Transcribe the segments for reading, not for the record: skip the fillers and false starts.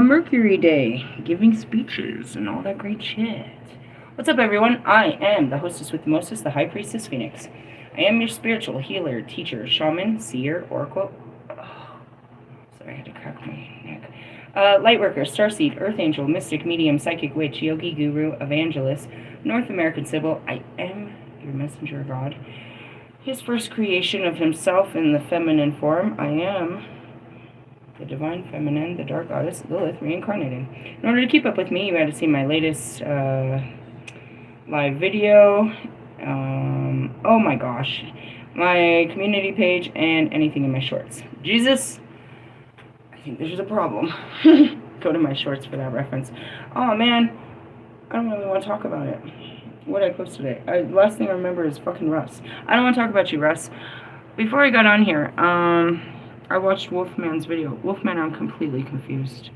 Mercury Day, giving speeches and all that great shit. What's up, everyone? I am the hostess with the mostest, the High Priestess Phoenix. I am your spiritual healer, teacher, shaman, seer, oracle. Oh, sorry, I had to crack my neck. Lightworker, starseed, earth angel, mystic, medium, psychic, witch, yogi, guru, evangelist, North American Sybil. I am your messenger of God. His first creation of himself in the feminine form. I am the divine feminine, the dark goddess, Lilith, reincarnated. In order to keep up with me, you had to see my latest live video. Oh my gosh. My community page and anything in my shorts. Jesus, I think there's a problem. Go to my shorts for that reference. Oh man, I don't really want to talk about it. What did I post today? Last thing I remember is fucking Russ. I don't want to talk about you, Russ. Before I got on here, I watched Wolfman's video. Wolfman, I'm completely confused.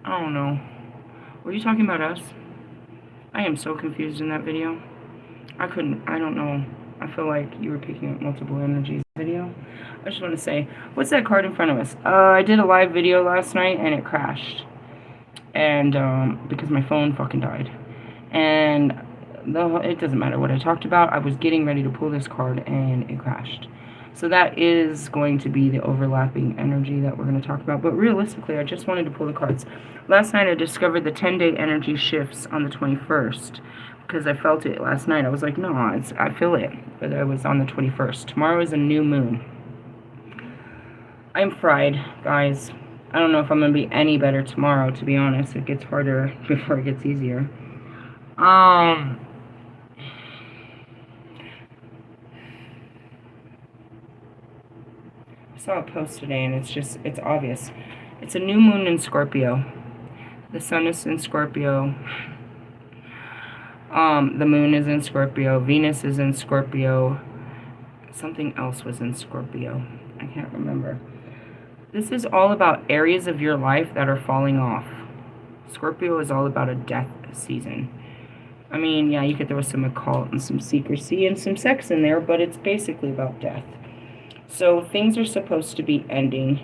I don't know. Were you talking about us? I am so confused in that video. I don't know. I feel like you were picking up multiple energies video. I just want to say, what's that card in front of us? I did a live video last night and it crashed. And, because my phone fucking died. And it doesn't matter what I talked about. I was getting ready to pull this card and it crashed. So that is going to be the overlapping energy that we're going to talk about. But realistically, I just wanted to pull the cards. Last night I discovered the 10-day energy shifts on the 21st. Because I felt it last night. I was like, no, I feel it. But I was on the 21st. Tomorrow is a new moon. I'm fried, guys. I don't know if I'm going to be any better tomorrow, to be honest. It gets harder before it gets easier. I saw a post today and it's obvious. It's a new moon in Scorpio. The sun is in Scorpio. The moon is in Scorpio. Venus is in Scorpio. Something else was in Scorpio. I can't remember. This is all about areas of your life that are falling off. Scorpio is all about a death season. I mean, yeah, you could throw some occult and some secrecy and some sex in there, but it's basically about death. So things are supposed to be ending.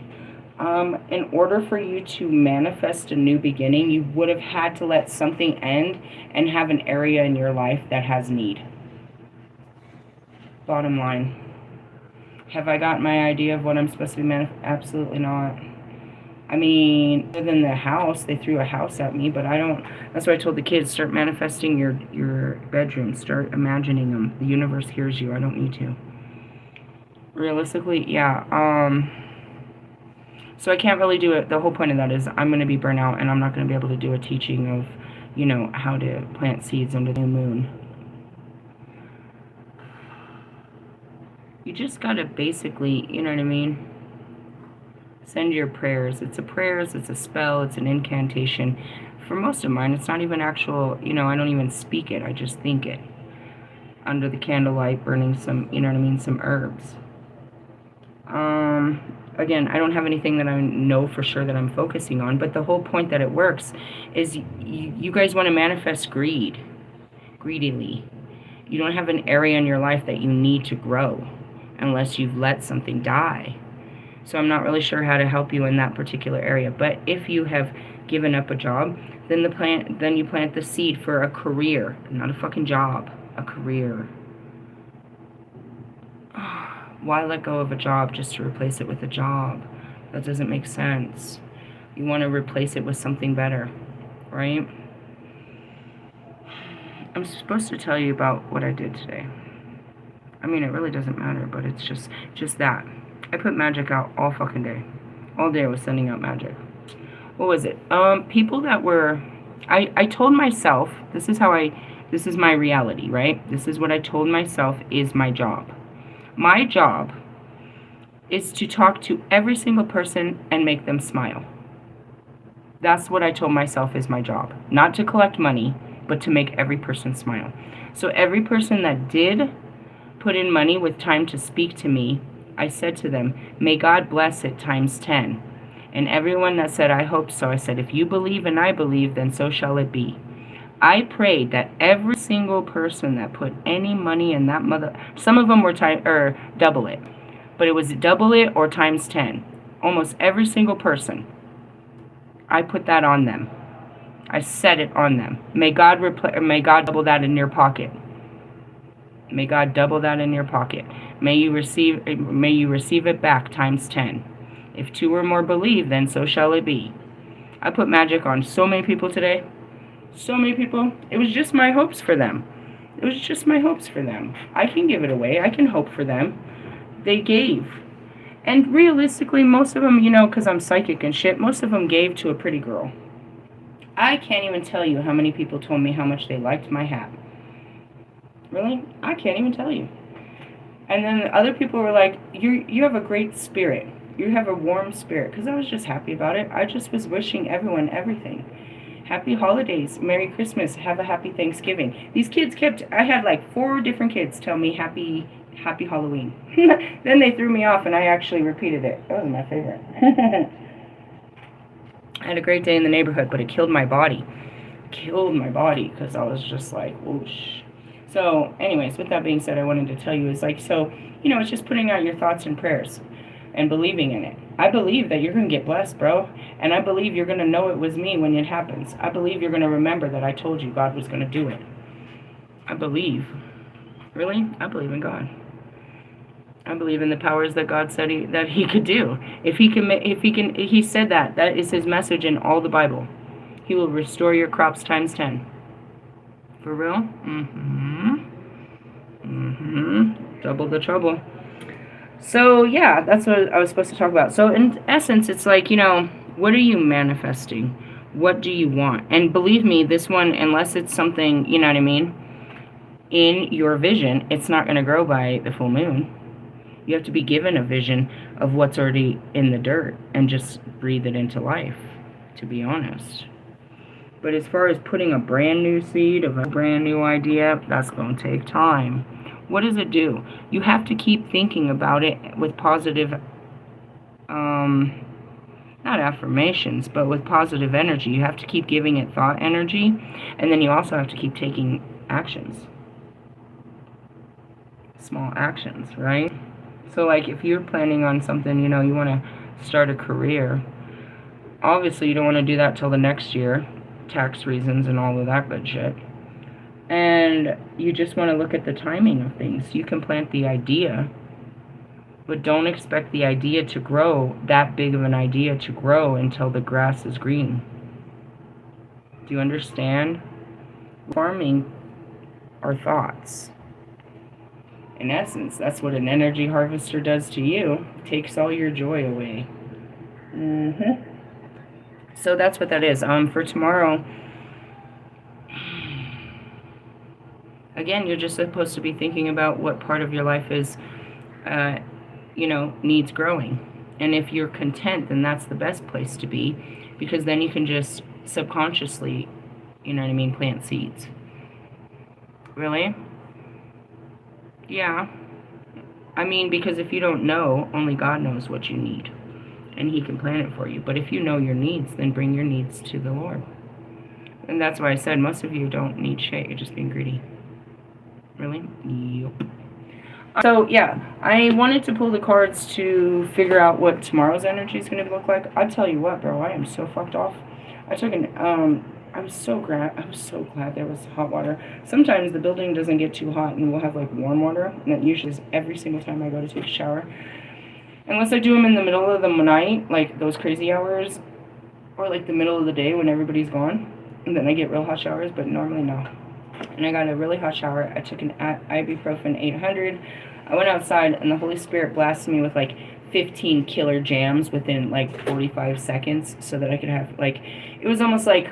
In order for you to manifest a new beginning, you would have had to let something end and have an area in your life that has need. Bottom line. Have I got my idea of what I'm supposed to be Absolutely not. I mean, other than the house, they threw a house at me, but I don't. That's why I told the kids, start manifesting your bedroom. Start imagining them. The universe hears you. I don't need to. Realistically, yeah. So I can't really do it. The whole point of that is I'm going to be burnt out and I'm not going to be able to do a teaching of, you know, how to plant seeds under the new moon. You just got to basically, you know what I mean? Send your prayers. It's a prayers, it's a spell, it's an incantation. For most of mine, it's not even actual, you know, I don't even speak it. I just think it. Under the candlelight, burning some, you know what I mean, some herbs. Again, I don't have anything that I know for sure that I'm focusing on, but the whole point that it works is you guys want to manifest greedily. You don't have an area in your life that you need to grow unless you've let something die. So I'm not really sure how to help you in that particular area. But if you have given up a job, then you plant the seed for a career, not a fucking job, a career. Why let go of a job just to replace it with a job? That doesn't make sense. You want to replace it with something better, right? I'm supposed to tell you about what I did today. I mean, it really doesn't matter, but it's just that. I put magic out all fucking day. All day I was sending out magic. What was it? People that were... I told myself, this is my reality, right? This is what I told myself is my job. My job is to talk to every single person and make them smile. That's what I told myself is my job. Not to collect money, but to make every person smile. So every person that did put in money with time to speak to me, I said to them, may God bless it times 10. And everyone that said, I hope so, I said, if you believe and I believe, then so shall it be. I prayed that every single person that put any money in that some of them were double it, but it was double it or times 10. Almost every single person I put that on them. I set it on them. May God double that in your pocket. May God double that in your pocket. May you receive it back times 10. If 2 or more believe, then so shall it be. I put magic on so many people today. So many people. It was just my hopes for them. It was just my hopes for them. I can give it away. I can hope for them. They gave. And realistically, most of them, you know, because I'm psychic and shit, most of them gave to a pretty girl. I can't even tell you how many people told me how much they liked my hat. Really? I can't even tell you. And then other people were like, you have a great spirit. You have a warm spirit. Because I was just happy about it. I just was wishing everyone everything. Happy holidays. Merry Christmas. Have a happy Thanksgiving. These kids I had like 4 different kids tell me happy Halloween. Then they threw me off and I actually repeated it. That was my favorite. I had a great day in the neighborhood, but it killed my body. Killed my body because I was just like, whoosh. So, anyways, with that being said, I wanted to tell you is like, so, you know, it's just putting out your thoughts and prayers and believing in it. I believe that you're going to get blessed, bro. And I believe you're going to know it was me when it happens. I believe you're going to remember that I told you God was going to do it. I believe. Really? I believe in God. I believe in the powers that God said that he could do. He said that is his message in all the Bible. He will restore your crops times 10. For real? Double the trouble. So, yeah, that's what I was supposed to talk about. So, in essence, it's like, you know, what are you manifesting? What do you want? And believe me, this one, unless it's something, you know what I mean, in your vision, it's not going to grow by the full moon. You have to be given a vision of what's already in the dirt and just breathe it into life, to be honest. But as far as putting a brand new seed of a brand new idea, that's going to take time. What does it do? You have to keep thinking about it with positive, not affirmations, but with positive energy. You have to keep giving it thought energy, and then you also have to keep taking actions. Small actions, right? So, like, if you're planning on something, you know, you want to start a career, obviously you don't want to do that till the next year, tax reasons and all of that good shit. And you just want to look at the timing of things. You can plant the idea, but don't expect the idea to grow, that big of an idea to grow until the grass is green. Do you understand? Farming are thoughts. In essence, that's what an energy harvester does to you. It takes all your joy away. So that's what that is. For tomorrow, again, you're just supposed to be thinking about what part of your life is, you know, needs growing. And if you're content, then that's the best place to be, because then you can just subconsciously, you know what I mean, plant seeds. Really? Yeah. I mean, because if you don't know, only God knows what you need. And he can plan it for you. But if you know your needs, then bring your needs to the Lord. And that's why I said most of you don't need shit. You're just being greedy. Really? Yep. So, yeah. I wanted to pull the cards to figure out what tomorrow's energy is going to look like. I tell you what, bro. I am so fucked off. I took I was so glad there was hot water. Sometimes the building doesn't get too hot and we'll have like warm water. And that usually is every single time I go to take a shower. Unless I do them in the middle of the night, like those crazy hours, or like the middle of the day when everybody's gone. And then I get real hot showers, but normally no. And I got a really hot shower. I took an ibuprofen 800. I went outside and the Holy Spirit blasted me with like 15 killer jams within like 45 seconds so that I could have like, it was almost like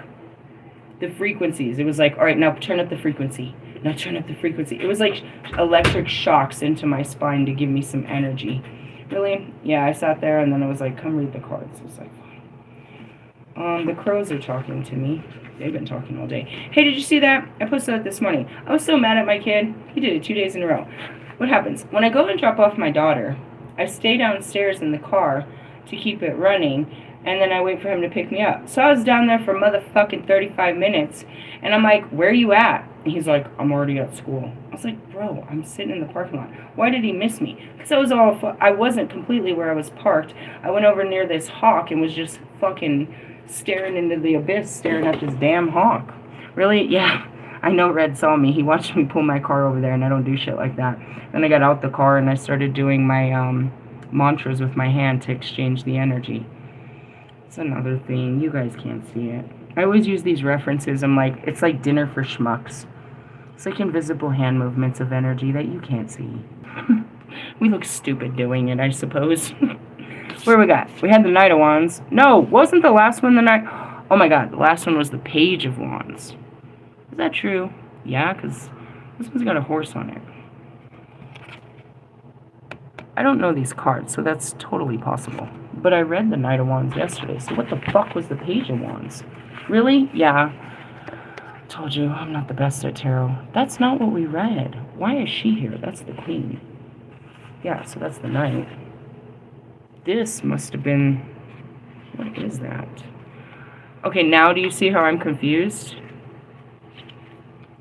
the frequencies. It was like, all right, now turn up the frequency. Now turn up the frequency. It was like electric shocks into my spine to give me some energy. Really? Yeah, I sat there and then I was like, come read the cards. I was like, fine. The crows are talking to me. They've been talking all day. Hey, did you see that? I posted that this morning. I was so mad at my kid. He did it 2 days in a row. What happens? When I go and drop off my daughter, I stay downstairs in the car to keep it running, and then I wait for him to pick me up. So I was down there for motherfucking 35 minutes, and I'm like, where are you at? And he's like, I'm already at school. I was like, bro, I'm sitting in the parking lot. Why did he miss me? Because I wasn't completely where I was parked. I went over near this hawk and was just fucking staring into the abyss, staring at this damn hawk. Really? Yeah. I know Red saw me. He watched me pull my car over there, and I don't do shit like that. Then I got out the car, and I started doing my mantras with my hand to exchange the energy. It's another thing. You guys can't see it. I always use these references. I'm like, it's like dinner for schmucks. It's like invisible hand movements of energy that you can't see. We look stupid doing it, I suppose. Where we got? We had the Knight of Wands. No, wasn't the last one the Knight? Oh my god, the last one was the Page of Wands. Is that true? Yeah, because this one's got a horse on it. I don't know these cards, so that's totally possible. But I read the Knight of Wands yesterday, so what the fuck was the Page of Wands? Really? Yeah. Told you, I'm not the best at tarot. That's not what we read. Why is she here? That's the Queen. Yeah, so that's the Knight. This must have been... What is that? Okay, now do you see how I'm confused?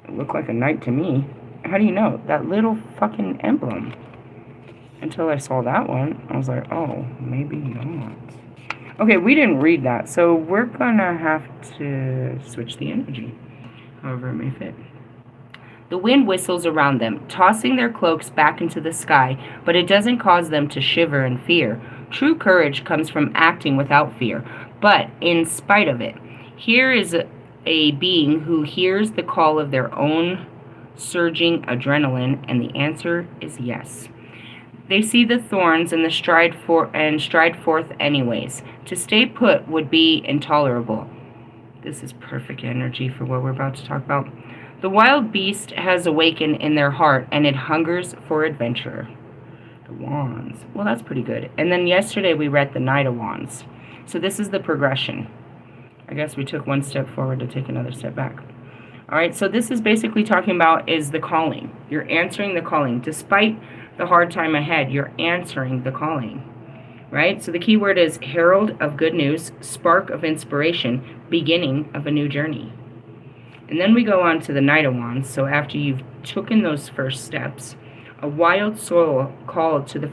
It looked like a knight to me. How do you know? That little fucking emblem. Until I saw that one, I was like, oh, maybe not. Okay, we didn't read that, so we're gonna have to switch the energy, however it may fit. The wind whistles around them, tossing their cloaks back into the sky, but it doesn't cause them to shiver in fear. True courage comes from acting without fear, but in spite of it. Here is a being who hears the call of their own surging adrenaline, and the answer is yes. They see the thorns and stride forth anyways. To stay put would be intolerable. This is perfect energy for what we're about to talk about. The wild beast has awakened in their heart, and it hungers for adventure. The Wands. Well, that's pretty good. And then yesterday we read the Knight of Wands. So this is the progression. I guess we took one step forward to take another step back. All right, so this is basically talking about is the calling. You're answering the calling. Despite the hard time ahead, you're answering the calling. Right? So the key word is herald of good news, spark of inspiration, beginning of a new journey. And then we go on to the Knight of Wands. So after you've taken those first steps, a wild soul called to the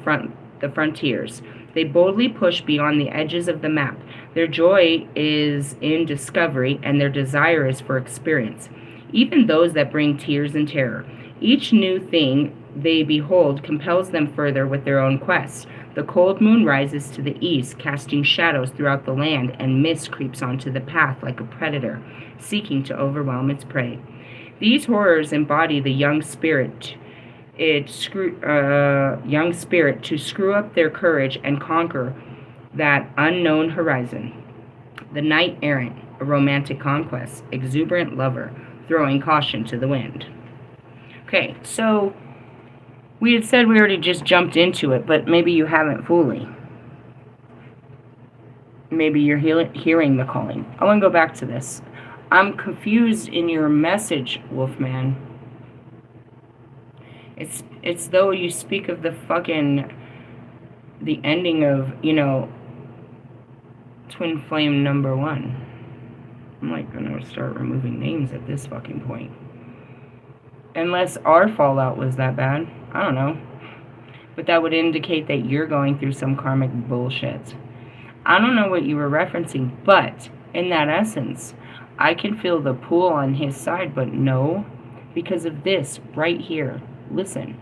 frontiers. They boldly push beyond the edges of the map. Their joy is in discovery, and their desire is for experience. Even those that bring tears and terror. Each new thing they behold compels them further with their own quest. The cold moon rises to the east, casting shadows throughout the land, and mist creeps onto the path like a predator, seeking to overwhelm its prey. These horrors embody the young spirit to screw up their courage and conquer that unknown horizon. The knight errant, a romantic conquest, exuberant lover, throwing caution to the wind. Okay, so we had said we already just jumped into it, but maybe you haven't fully. Maybe you're hearing the calling. I want to go back to this. I'm confused in your message, Wolfman. It's though you speak of the ending of, Twin Flame #1. I'm like gonna start removing names at this fucking point. Unless our fallout was that bad. I don't know. But that would indicate that you're going through some karmic bullshit. I don't know what you were referencing, but in that essence, I can feel the pull on his side, but no, because of this right here. Listen.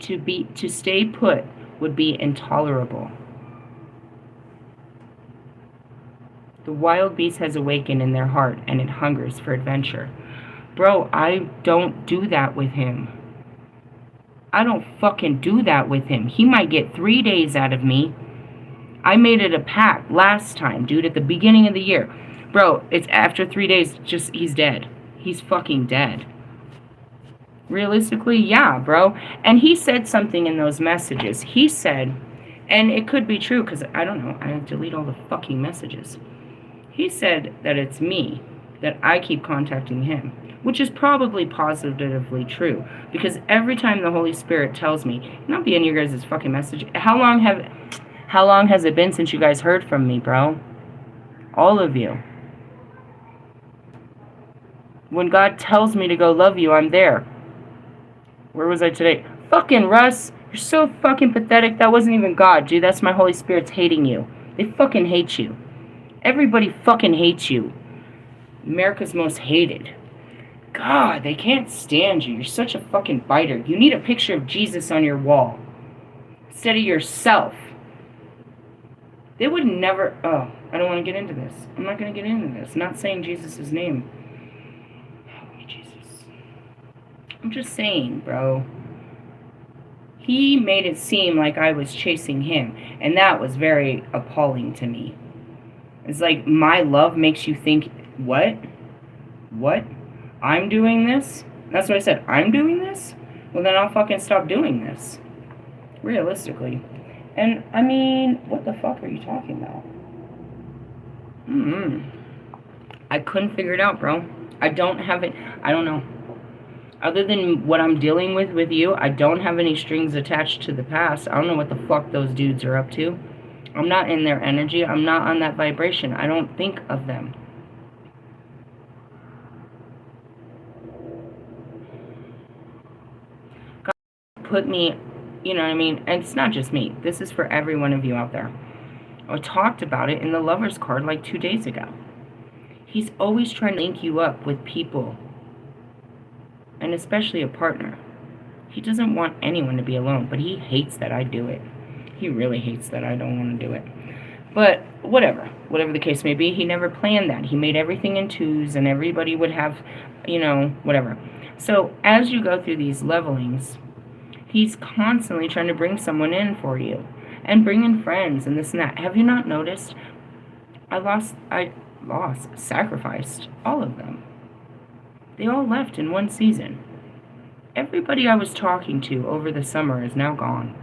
To stay put would be intolerable. The wild beast has awakened in their heart, and it hungers for adventure. Bro, I don't do that with him. I don't fucking do that with him. He might get 3 days out of me. I made it a pact last time, dude, at the beginning of the year. Bro, it's after 3 days, he's dead. He's fucking dead. Realistically, yeah, bro. And he said something in those messages. He said, and it could be true, because I don't know, I delete all the fucking messages. He said that it's me, that I keep contacting him, which is probably positively true, because every time the Holy Spirit tells me, not be in your guys' fucking message, how long has it been since you guys heard from me, bro? All of you. When God tells me to go love you, I'm there. Where was I today? Fucking Russ, you're so fucking pathetic. That wasn't even God, dude. That's my Holy Spirit's hating you. They fucking hate you. Everybody fucking hates you. America's most hated. God, they can't stand you. You're such a fucking biter. You need a picture of Jesus on your wall instead of yourself. They would never... Oh, I don't want to get into this. I'm not going to get into this. I'm not saying Jesus' name. Help me, Jesus. I'm just saying, bro. He made it seem like I was chasing him, and that was very appalling to me. It's like, my love makes you think, what? What? I'm doing this? That's what I said. I'm doing this? Well, then I'll fucking stop doing this. Realistically. And, I mean, what the fuck are you talking about? I couldn't figure it out, bro. I don't have it. I don't know. Other than what I'm dealing with you, I don't have any strings attached to the past. I don't know what the fuck those dudes are up to. I'm not in their energy. I'm not on that vibration. I don't think of them. God put me, you know what I mean? And it's not just me. This is for every one of you out there. I talked about it in the Lover's card like 2 days ago. He's always trying to link you up with people. And especially a partner. He doesn't want anyone to be alone, but he hates that I do it. He really hates that I don't want to do it. But whatever the case may be, he never planned that. He made everything in twos, and everybody would have, you know, whatever. So as you go through these levelings, he's constantly trying to bring someone in for you, and bring in friends, and this and that. Have you not noticed? I sacrificed all of them. They all left in one season. Everybody I was talking to over the summer is now gone.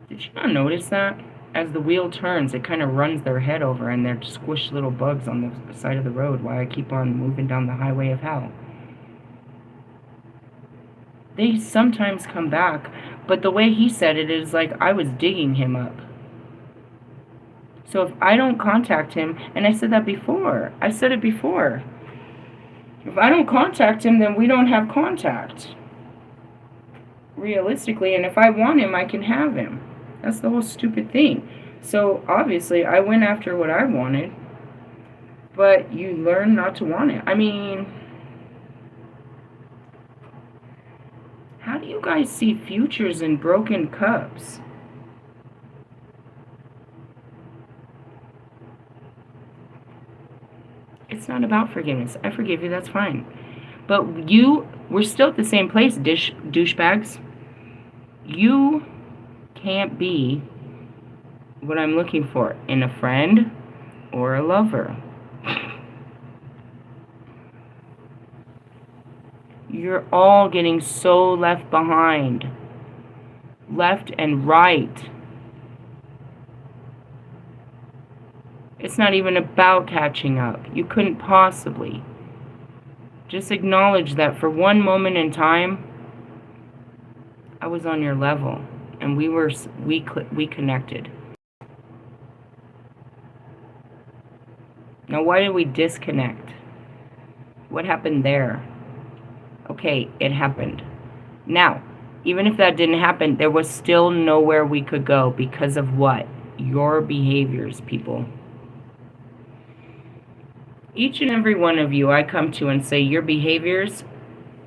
Did you not notice that? As the wheel turns, it kind of runs their head over and they're squished little bugs on the side of the road while I keep on moving down the highway of hell. They sometimes come back, but the way he said it is like I was digging him up. So if I don't contact him, and I said that before, if I don't contact him, then we don't have contact. Realistically, and if I want him, I can have him. That's the whole stupid thing. So, obviously, I went after what I wanted, but you learn not to want it. I mean, how do you guys see futures in broken cups? It's not about forgiveness. I forgive you, that's fine. But we're still at the same place, douchebags. You can't be what I'm looking for in a friend or a lover. You're all getting so left behind. Left and right. It's not even about catching up. You couldn't possibly. Just acknowledge that for one moment in time, I was on your level, and we connected. Now, why did we disconnect? What happened there? Okay, it happened. Now, even if that didn't happen, there was still nowhere we could go because of what? Your behaviors, people. Each and every one of you I come to and say, your behaviors,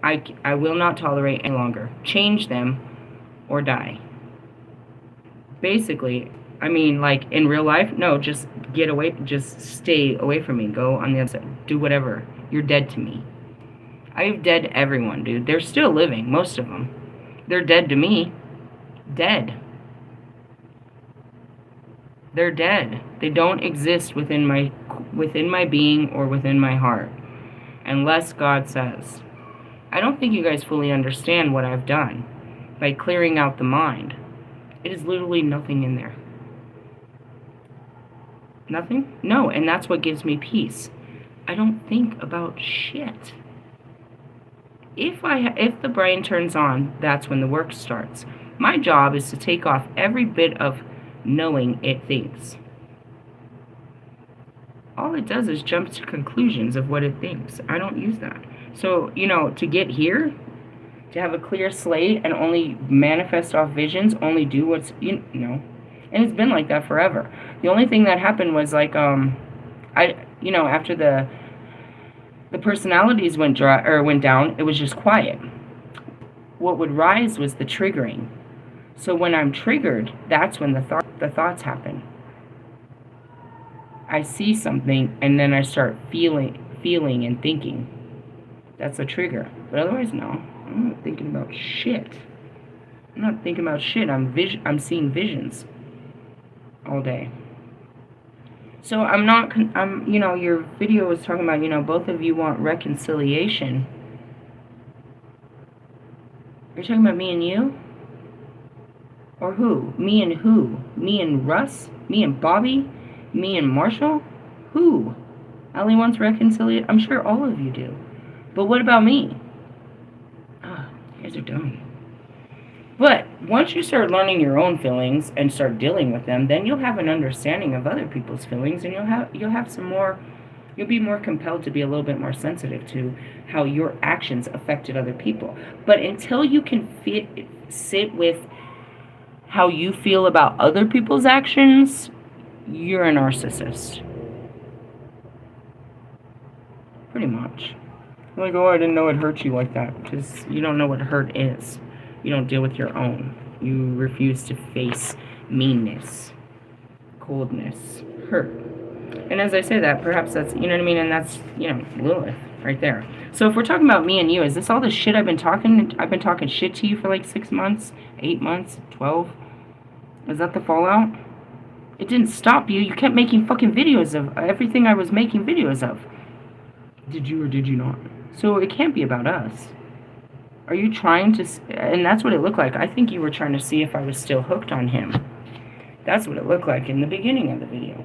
I will not tolerate any longer. Change them or die. Basically, I mean, like in real life, no, just get away, just stay away from me. Go on the other side. Do whatever. You're dead to me. I've dead everyone, dude. They're still living, most of them. They're dead to me. Dead. They're dead. They don't exist within my being or within my heart, unless God says. I don't think you guys fully understand what I've done by clearing out the mind. It is literally nothing in there. Nothing? No, and that's what gives me peace. I don't think about shit. If the brain turns on, that's when the work starts. My job is to take off every bit of knowing it thinks. All it does is jump to conclusions of what it thinks. I don't use that. So, to get here, to have a clear slate and only manifest off visions, only do what's, And it's been like that forever. The only thing that happened was like, after the personalities went dry or went down, it was just quiet. What would rise was the triggering. So when I'm triggered, that's when the thoughts happen. I see something and then I start feeling and thinking. That's a trigger. But otherwise, no. I'm not thinking about shit. I'm not thinking about shit. I'm seeing visions all day. So your video was talking about, both of you want reconciliation. You're talking about me and you? Or who? Me and who? Me and Russ? Me and Bobby? Me and Marshall? Who? Ellie wants reconciliation? I'm sure all of you do. But what about me? You guys are dumb. But once you start learning your own feelings and start dealing with them, then you'll have an understanding of other people's feelings, and you'll be more compelled to be a little bit more sensitive to how your actions affected other people. But until you can sit with how you feel about other people's actions, you're a narcissist. Pretty much. Like, oh, I didn't know it hurt you like that. Because you don't know what hurt is. You don't deal with your own. You refuse to face meanness, coldness, hurt. And as I say that, perhaps that's, you know what I mean? And that's, Lilith right there. So if we're talking about me and you, is this all the shit I've been talking? I've been talking shit to you for like 6 months, 8 months, 12? Is that the fallout? It didn't stop you. You kept making fucking videos of everything I was making videos of. Did you or did you not? So it can't be about us. Are you trying to... And that's what it looked like. I think you were trying to see if I was still hooked on him. That's what it looked like in the beginning of the video.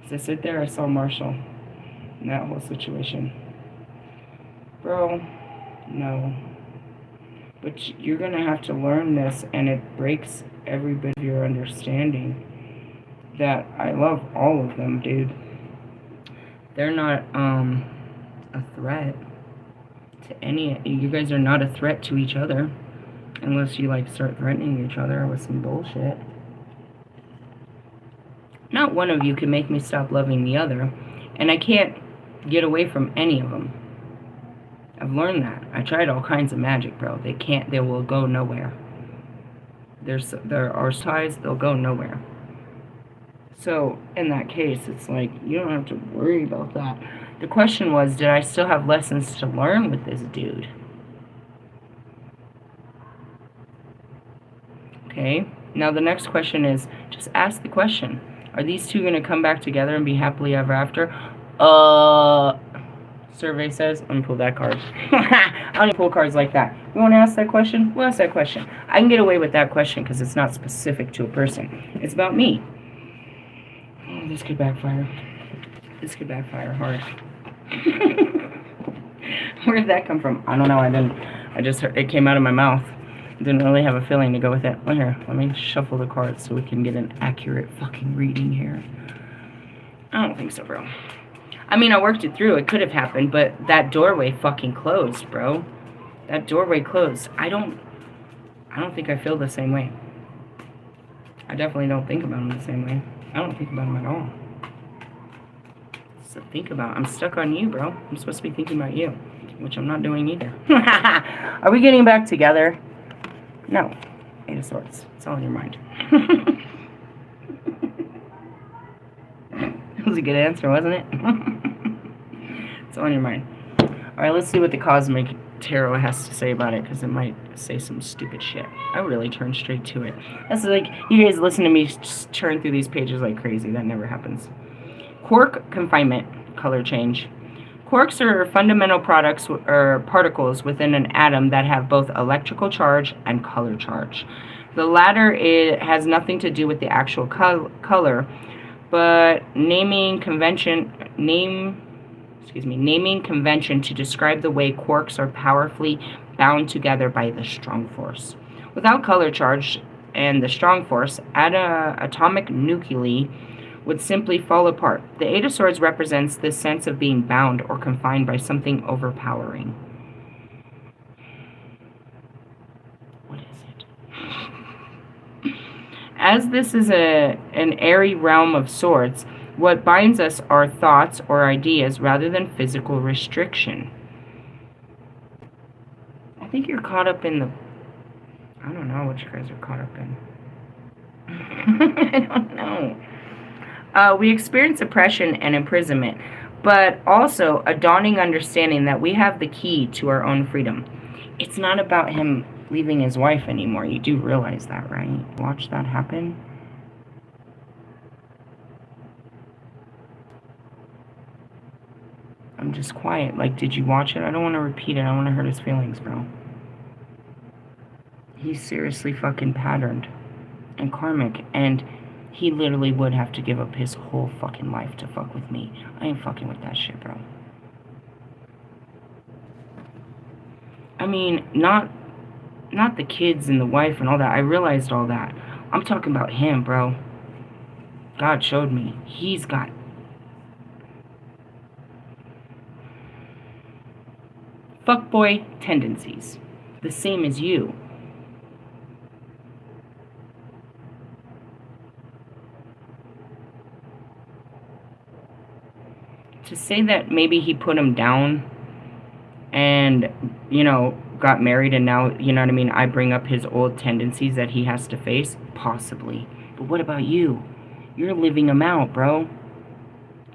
As I sit there, I saw Marshall in that whole situation. Bro, no. But you're going to have to learn this, and it breaks every bit of your understanding that I love all of them, dude. They're not a threat to any... You guys are not a threat to each other unless you, start threatening each other with some bullshit. Not one of you can make me stop loving the other, and I can't get away from any of them. I've learned that. I tried all kinds of magic, bro. They will go nowhere. There are ties, they'll go nowhere. So, in that case, it's like, you don't have to worry about that. The question was, did I still have lessons to learn with this dude? Okay, now the next question is, just ask the question. Are these two going to come back together and be happily ever after? Survey says, let me pull that card. I don't even pull cards like that. You want to ask that question? We'll ask that question. I can get away with that question because it's not specific to a person. It's about me. Oh, this could backfire. This could backfire hard. Where did that come from? I don't know. I just heard it came out of my mouth. Didn't really have a feeling to go with it. Well, here, let me shuffle the cards so we can get an accurate fucking reading here. I don't think so, bro. I mean, I worked it through. It could have happened, but that doorway fucking closed, bro. That doorway closed. I don't think I feel the same way. I definitely don't think about him the same way. I don't think about him at all. So think about. I'm stuck on you, bro. I'm supposed to be thinking about you, which I'm not doing either. Are we getting back together? No. Eight of Swords. It's all in your mind. That was a good answer, wasn't it? It's all in your mind. Alright, let's see what the Cosmic Tarot has to say about it, because it might say some stupid shit. I really turned straight to it. That's like, you guys listen to me just turn through these pages like crazy. That never happens. Quark confinement, color change. Quarks are fundamental products or particles within an atom that have both electrical charge and color charge. The latter has nothing to do with the actual color, but naming convention to describe the way quarks are powerfully bound together by the strong force. Without color charge and the strong force, atomic nuclei would simply fall apart. The Eight of Swords represents this sense of being bound or confined by something overpowering. As this is an airy realm of sorts, what binds us are thoughts or ideas rather than physical restriction. I think you're caught up in the... I don't know what you guys are caught up in. I don't know. We experience oppression and imprisonment, but also a dawning understanding that we have the key to our own freedom. It's not about him leaving his wife anymore. You do realize that, right? Watch that happen. I'm just quiet. Like, did you watch it? I don't want to repeat it. I don't want to hurt his feelings, bro. He's seriously fucking patterned and karmic, and he literally would have to give up his whole fucking life to fuck with me. I ain't fucking with that shit, bro. I mean, not the kids and the wife and all that. I realized all that. I'm talking about him, bro. God showed me. He's got fuckboy tendencies. The same as you. To say that maybe he put him down and, you know, got married and now, you know what I mean, I bring up his old tendencies that he has to face? Possibly. But what about you? You're living them out, bro.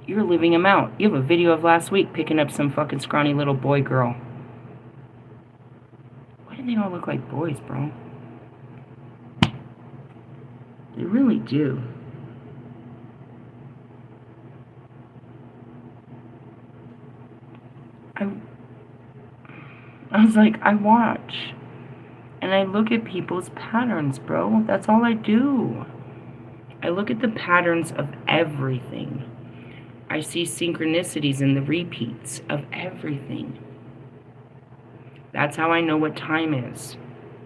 You're living them out. You have a video of last week picking up some fucking scrawny little boy girl. Why do they all look like boys, bro? They really do. I was like, I watch. And I look at people's patterns, bro. That's all I do. I look at the patterns of everything. I see synchronicities in the repeats of everything. That's how I know what time is.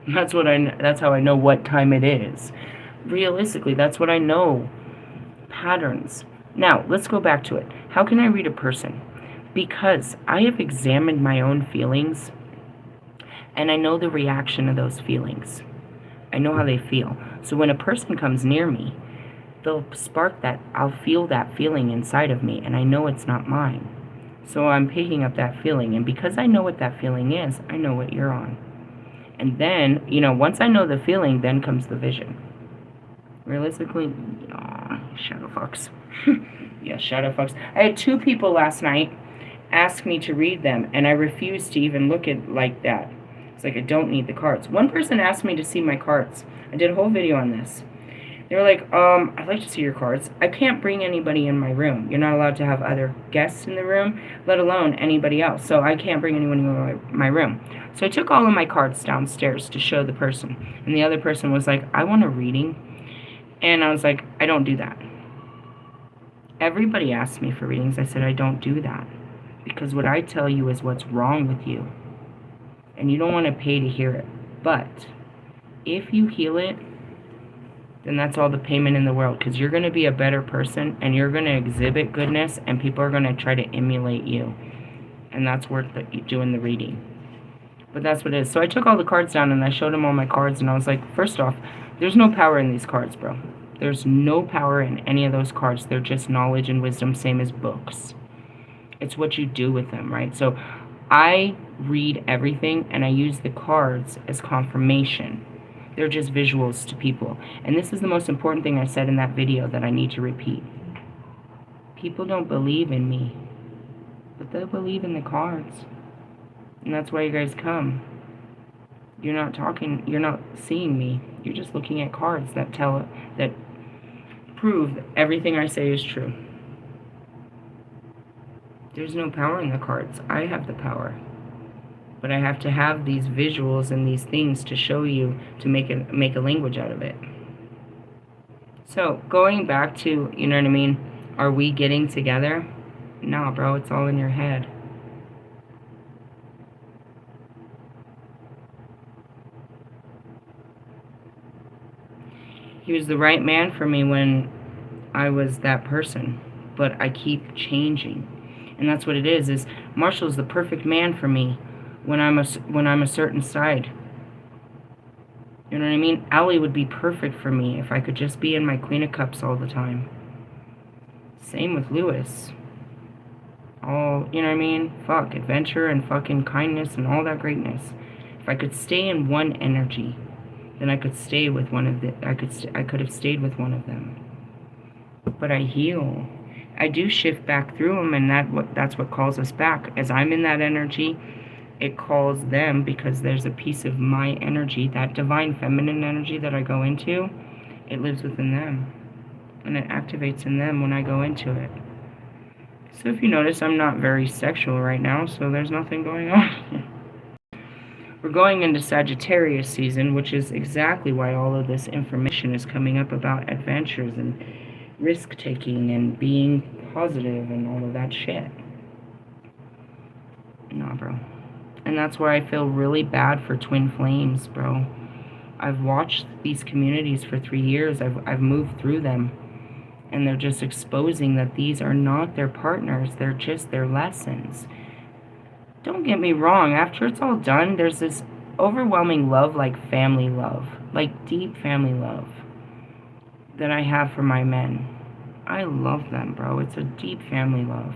That's how I know what time it is. Realistically, that's what I know. Patterns. Now, let's go back to it. How can I read a person? Because I have examined my own feelings, and I know the reaction of those feelings. I know how they feel. So when a person comes near me, they'll spark that. I'll feel that feeling inside of me, and I know it's not mine. So I'm picking up that feeling, and because I know what that feeling is, I know what you're on. And then, you know, once I know the feeling, then comes the vision. Realistically, shadow fucks. Yeah, shadow fucks. I had 2 people last night ask me to read them, and I refused to even look at like that. It's like, I don't need the cards. One person asked me to see my cards. I did a whole video on this. They were like, I'd like to see your cards. I can't bring anybody in my room. You're not allowed to have other guests in the room, let alone anybody else. So I can't bring anyone in my room. So I took all of my cards downstairs to show the person. And the other person was like, I want a reading. And I was like, I don't do that. Everybody asked me for readings. I said, I don't do that. Because what I tell you is what's wrong with you. And you don't want to pay to hear it. But if you heal it, then that's all the payment in the world. Because you're going to be a better person, and you're going to exhibit goodness, and people are going to try to emulate you. And that's worth doing the reading. But that's what it is. So I took all the cards down, and I showed them all my cards, and I was like, first off, there's no power in these cards, bro. There's no power in any of those cards. They're just knowledge and wisdom, same as books. It's what you do with them, right? So I read everything, and I use the cards as confirmation. They're just visuals to people. And this is the most important thing I said in that video that I need to repeat. People don't believe in me, but they believe in the cards. And that's why you guys come. You're not talking, you're not seeing me. You're just looking at cards that prove that everything I say is true. There's no power in the cards. I have the power. But I have to have these visuals and these things to show you, to make a language out of it. So, going back to, you know what I mean, are we getting together? Nah, bro, it's all in your head. He was the right man for me when I was that person, but I keep changing. And that's what it is Marshall's the perfect man for me when I'm a certain side. You know what I mean? Allie would be perfect for me if I could just be in my Queen of Cups all the time. Same with Lewis. All, you know what I mean? Fuck, adventure and fucking kindness and all that greatness. If I could stay in one energy, then I could stay with one of the, I could have stayed with one of them. But I heal. I do shift back through them, and that's what calls us back. As I'm in that energy, it calls them, because there's a piece of my energy, that divine feminine energy that I go into, it lives within them. And it activates in them when I go into it. So if you notice, I'm not very sexual right now, so there's nothing going on. We're going into Sagittarius season, which is exactly why all of this information is coming up about adventures and risk-taking and being positive and all of that shit. Nah, bro. And that's why I feel really bad for twin flames, bro. I've watched these communities for 3 years. I've moved through them. And they're just exposing that these are not their partners. They're just their lessons. Don't get me wrong. After it's all done, there's this overwhelming love, like family love. Like deep family love that I have for my men. I love them, bro. It's a deep family love.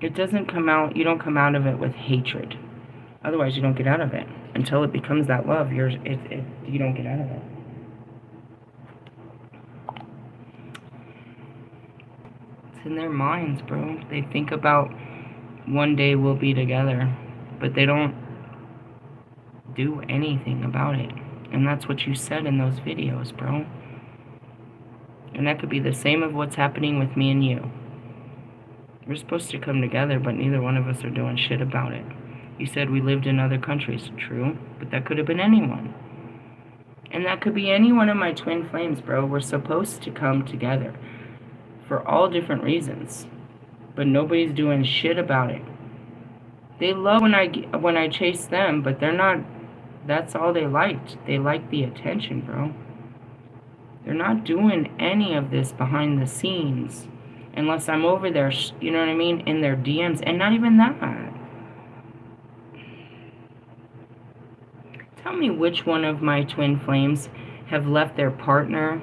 It doesn't come out, you don't come out of it with hatred. Otherwise, you don't get out of it. Until it becomes that love, you don't get out of it. It's in their minds, bro. They think about one day we'll be together, but they don't do anything about it. And that's what you said in those videos, bro. And that could be the same of what's happening with me and you. We're supposed to come together, but neither one of us are doing shit about it. You said we lived in other countries. True, but that could have been anyone. And that could be any one of my twin flames, bro. We're supposed to come together for all different reasons, but nobody's doing shit about it. They love when I chase them, but they're not. That's all they liked. They like the attention, bro. They're not doing any of this behind the scenes. Unless I'm over there, you know what I mean, in their DMs. And not even that. Tell me which one of my twin flames have left their partner,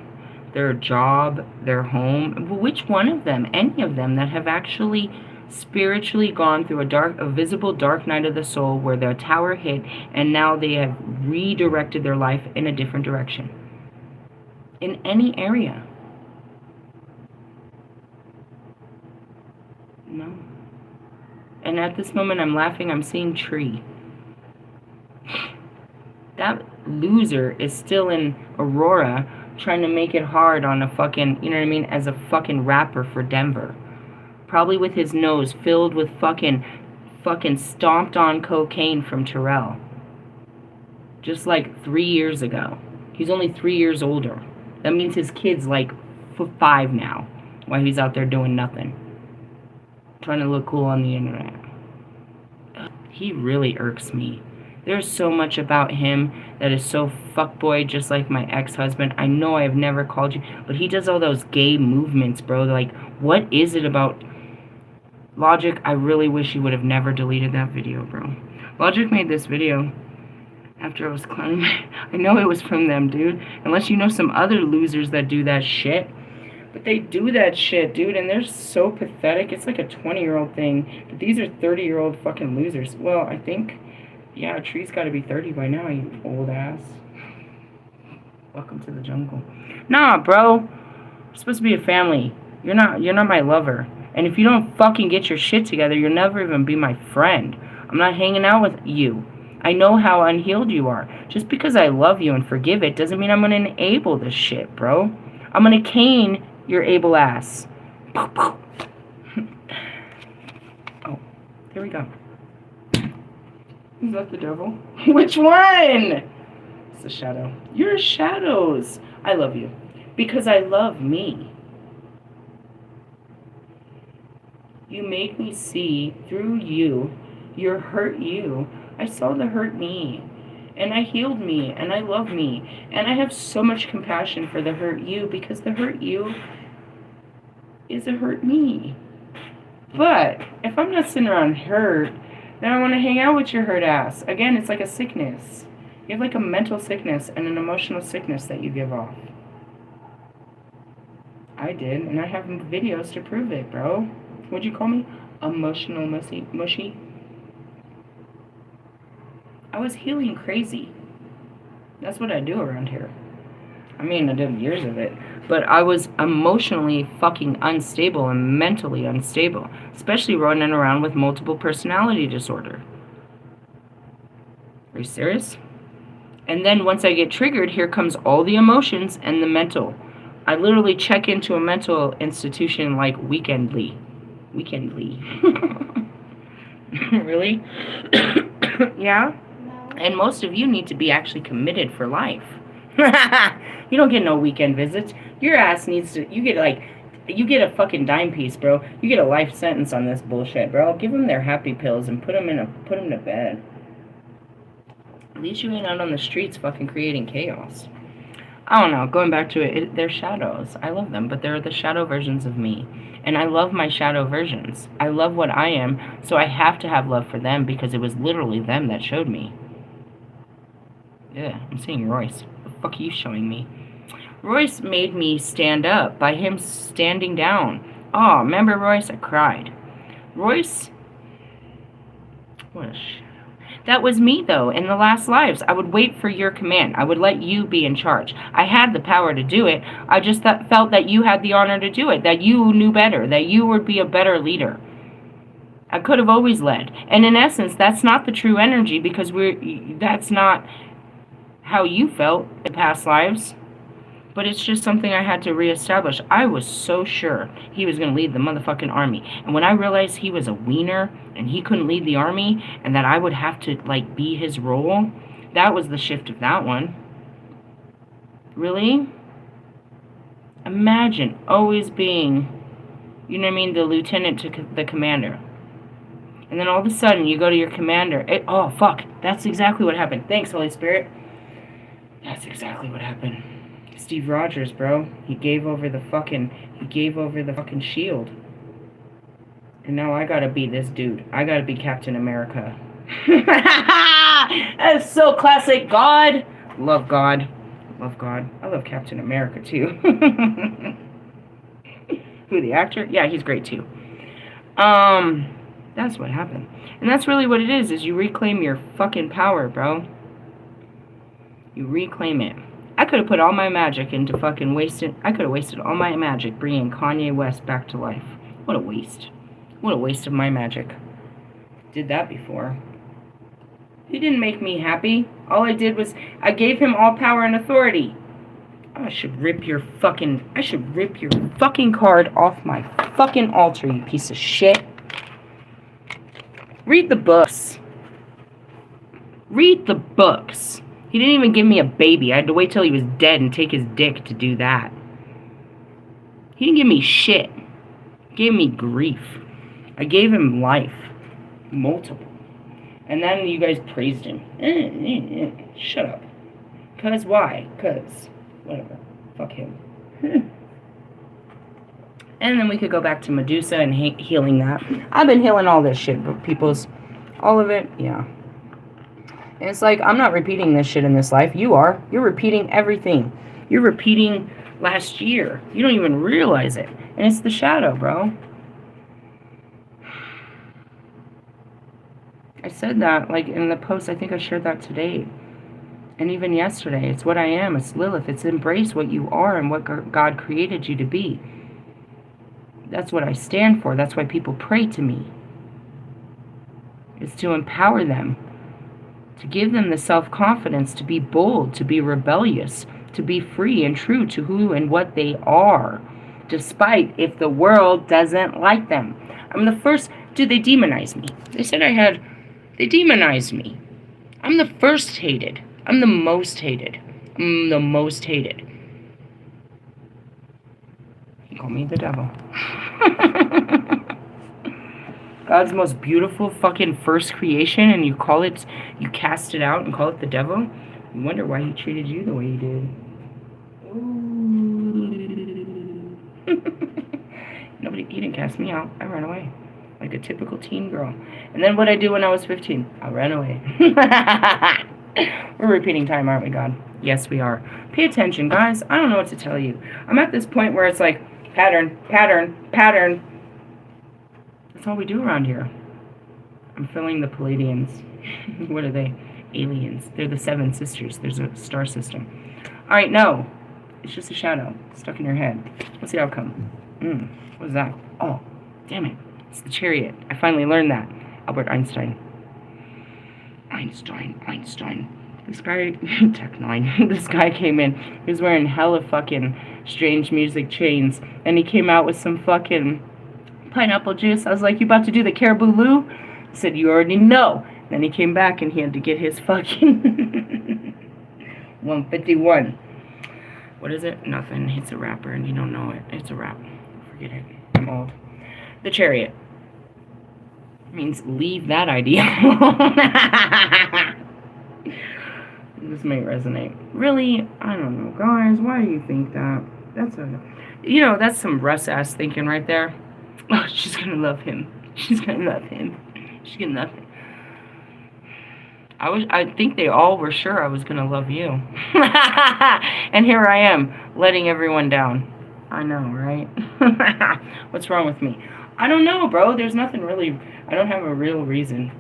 their job, their home. Which one of them, any of them, that have actually spiritually gone through a visible dark night of the soul where the tower hit and now they have redirected their life in a different direction. In any area. No. And at this moment I'm laughing, I'm seeing tree. That loser is still in Aurora trying to make it hard on a fucking, you know what I mean, as a fucking rapper for Denver. Probably with his nose filled with fucking stomped on cocaine from Terrell. Just like 3 years ago. He's only 3 years older. That means his kid's like 5 now, while he's out there doing nothing. Trying to look cool on the internet. He really irks me. There's so much about him that is so fuckboy, just like my ex-husband. I know I have never called you, but he does all those gay movements, bro. Like, what is it about Logic? I really wish you would have never deleted that video, bro. Logic made this video after I was clowning. I know it was from them, dude. Unless you know some other losers that do that shit. But they do that shit, dude, and they're so pathetic. It's like a 20-year-old thing. But these are 30-year-old fucking losers. Well, I think, yeah, Tree's got to be 30 by now, you old ass. Welcome to the jungle. Nah, bro. We're supposed to be a family. You're not my lover. And if you don't fucking get your shit together, you'll never even be my friend. I'm not hanging out with you. I know how unhealed you are. Just because I love you and forgive it doesn't mean I'm going to enable this shit, bro. I'm going to cane your able ass. Oh, here we go. Is that the devil? Which one? It's the shadow. You're shadows. I love you. Because I love me. You make me see through you, your hurt you. I saw the hurt me. And I healed me. And I love me. And I have so much compassion for the hurt you. Because the hurt you is a hurt me. But if I'm not sitting around hurt, then I want to hang out with your hurt ass. Again, it's like a sickness. You have like a mental sickness and an emotional sickness that you give off. I did, and I have videos to prove it, bro. What'd you call me? Emotional mushy? I was healing crazy. That's what I do around here. I mean, I did years of it. But I was emotionally fucking unstable and mentally unstable. Especially running around with multiple personality disorder. Are you serious? And then once I get triggered, here comes all the emotions and the mental. I literally check into a mental institution like weekendly. Really? Yeah? No. And most of you need to be actually committed for life. You don't get no weekend visits. Your ass needs to, you get a fucking dime piece, bro. You get a life sentence on this bullshit, bro. Give them their happy pills and put them to bed. At least you ain't out on the streets fucking creating chaos. I don't know, going back to it, they're shadows. I love them, but they're the shadow versions of me. And I love my shadow versions. I love what I am, so I have to have love for them because it was literally them that showed me. Yeah, I'm seeing Royce. What the fuck are you showing me? Royce made me stand up by him standing down. Oh, remember Royce? I cried. Royce? What a shit. That was me, though, in the last lives. I would wait for your command. I would let you be in charge. I had the power to do it. I just felt that you had the honor to do it, that you knew better, that you would be a better leader. I could have always led. And in essence, that's not the true energy because that's not how you felt in past lives. But it's just something I had to reestablish. I was so sure he was going to lead the motherfucking army. And when I realized he was a wiener and he couldn't lead the army and that I would have to, like, be his role, that was the shift of that one. Really? Imagine always being, you know what I mean, the lieutenant to the commander. And then all of a sudden you go to your commander. Oh, fuck. That's exactly what happened. Thanks, Holy Spirit. That's exactly what happened. Steve Rogers, bro. He gave over the fucking shield. And now I gotta be this dude. I gotta be Captain America. That's so classic. God. Love God. Love God. I love Captain America, too. Who, the actor? Yeah, he's great, too. That's what happened. And that's really what it is you reclaim your fucking power, bro. You reclaim it. I could have put all my magic into fucking I could have wasted all my magic bringing Kanye West back to life. What a waste. What a waste of my magic. Did that before. He didn't make me happy. All I did was, I gave him all power and authority. I should rip your fucking card off my fucking altar, you piece of shit. Read the books. Read the books. He didn't even give me a baby. I had to wait till he was dead and take his dick to do that. He didn't give me shit. He gave me grief. I gave him life. Multiple. And then you guys praised him. Shut up. 'Cause why? 'Cause whatever. Fuck him. And then we could go back to Medusa and healing that. I've been healing all this shit, but all of it, yeah. And it's like, I'm not repeating this shit in this life. You are. You're repeating everything. You're repeating last year. You don't even realize it. And it's the shadow, bro. I said that, like, in the post. I think I shared that today. And even yesterday. It's what I am. It's Lilith. It's embrace what you are and what God created you to be. That's what I stand for. That's why people pray to me. It's to empower them. To give them the self-confidence to be bold, to be rebellious, to be free and true to who and what they are, despite if the world doesn't like them. I'm the first, dude, they demonized me. They demonized me. I'm the first hated. I'm the most hated. I'm the most hated. You call me the devil. God's most beautiful fucking first creation, and you cast it out and call it the devil? You wonder why he treated you the way he did. He didn't cast me out. I ran away. Like a typical teen girl. And then what I do when I was 15? I ran away. We're repeating time, aren't we, God? Yes, we are. Pay attention, guys. I don't know what to tell you. I'm at this point where it's like, pattern, pattern, pattern. That's all we do around here. I'm feeling the Palladians. What are they? Aliens. They're the seven sisters. There's a star system. Alright, no. It's just a shadow stuck in your head. What's the outcome? What is that? Oh, damn it. It's the chariot. I finally learned that. Albert Einstein. Einstein. This guy, Tech 9, this guy came in. He was wearing hella fucking strange music chains. And he came out with some fucking pineapple juice. I was like, you about to do the caribou loo? He said, you already know. Then he came back and he had to get his fucking 151. What is it? Nothing. It's a rapper and you don't know it. It's a rap. Forget it. I'm old. The chariot means leave that idea alone. This may resonate. Really? I don't know. Guys, why do you think that? That's some Russ ass thinking right there. Oh, she's gonna love him. She's gonna love him. She's gonna love him. I think they all were sure I was gonna love you. And here I am, letting everyone down. I know, right? What's wrong with me? I don't know, bro. There's nothing really. I don't have a real reason.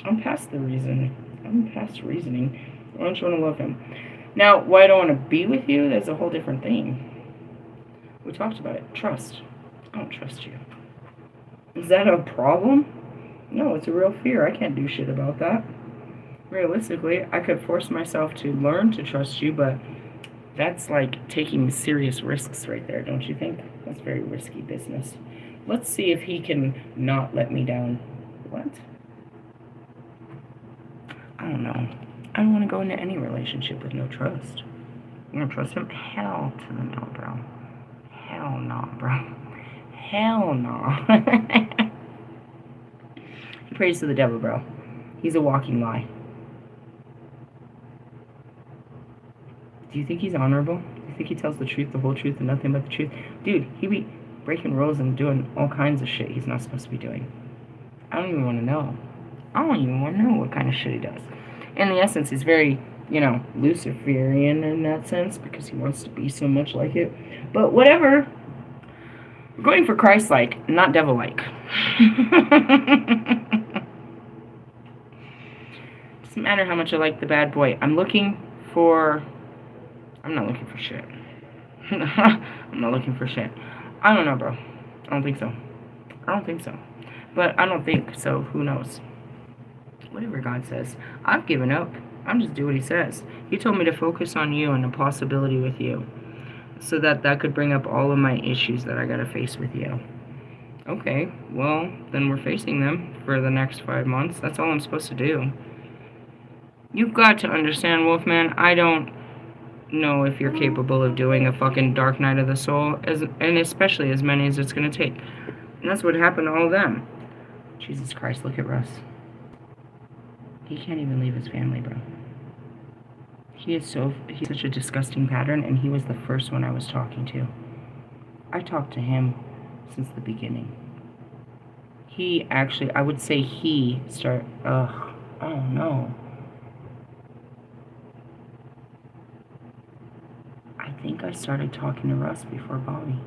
I'm past the reason. I'm past reasoning. I don't want to love him. Now, why I don't want to be with you, that's a whole different thing. We talked about it. Trust. I don't trust you. Is that a problem? No, it's a real fear. I can't do shit about that. Realistically, I could force myself to learn to trust you, but that's like taking serious risks right there, don't you think? That's very risky business. Let's see if he can not let me down. What? I don't know. I don't want to go into any relationship with no trust. You gonna trust him? Hell to the no, bro. Hell no, bro. Hell no. He prays to the devil, bro. He's a walking lie. Do you think he's honorable? Do you think he tells the truth, the whole truth, and nothing but the truth? Dude, he be breaking rules and doing all kinds of shit he's not supposed to be doing. I don't even want to know. I don't even want to know what kind of shit he does. In the essence, he's very, Luciferian in that sense because he wants to be so much like it. But whatever. We're going for Christ-like, not devil-like. Doesn't matter how much I like the bad boy. I'm not looking for shit. I'm not looking for shit. I don't know, bro. I don't think so. But I don't think so. Who knows? Whatever God says. I've given up. I'm just doing what he says. He told me to focus on you and the possibility with you. So that could bring up all of my issues that I gotta face with you. Okay, well, then we're facing them for the next 5 months. That's all I'm supposed to do. You've got to understand, Wolfman, I don't know if you're capable of doing a fucking dark night of the soul, and especially as many as it's gonna take. And that's what happened to all of them. Jesus Christ, look at Russ. He can't even leave his family, bro. He's such a disgusting pattern, and he was the first one I was talking to. I talked to him since the beginning. I would say I don't know. I think I started talking to Russ before Bobby.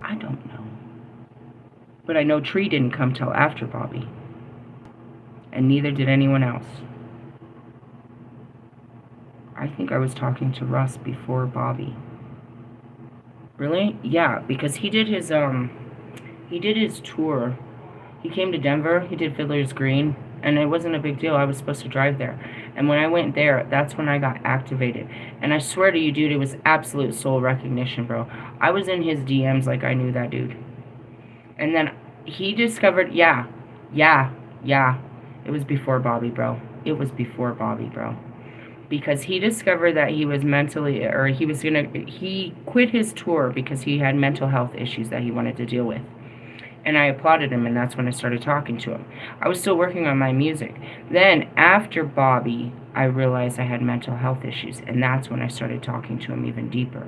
I don't know. But I know Tree didn't come till after Bobby. And neither did anyone else. I think I was talking to Russ before Bobby. Really? Yeah, because he did his tour. He came to Denver, he did Fiddler's Green, and it wasn't a big deal. I was supposed to drive there. And when I went there, that's when I got activated. And I swear to you, dude, it was absolute soul recognition, bro. I was in his DMs like I knew that dude. And then he discovered, yeah. It was before Bobby, bro. Because he discovered that he was he quit his tour because he had mental health issues that he wanted to deal with. And I applauded him, and that's when I started talking to him. I was still working on my music. Then, after Bobby, I realized I had mental health issues, and that's when I started talking to him even deeper.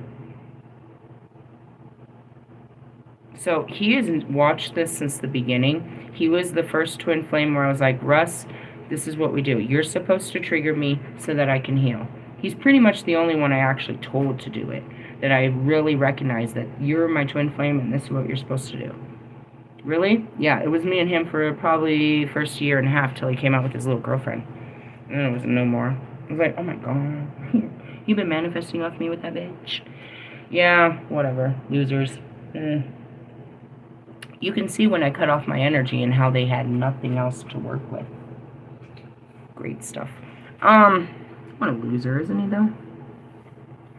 So, he has watched this since the beginning. He was the first twin flame where I was like, Russ, This is what we do. You're supposed to trigger me so that I can heal. He's pretty much the only one I actually told to do it. That I really recognize that you're my twin flame and this is what you're supposed to do. Really? Yeah, it was me and him for probably first year and a half till he came out with his little girlfriend. And then it was no more. I was like, oh my god. You've been manifesting off me with that bitch. Yeah, whatever. Losers. You can see when I cut off my energy and how they had nothing else to work with. Great stuff. What a loser, isn't he, though?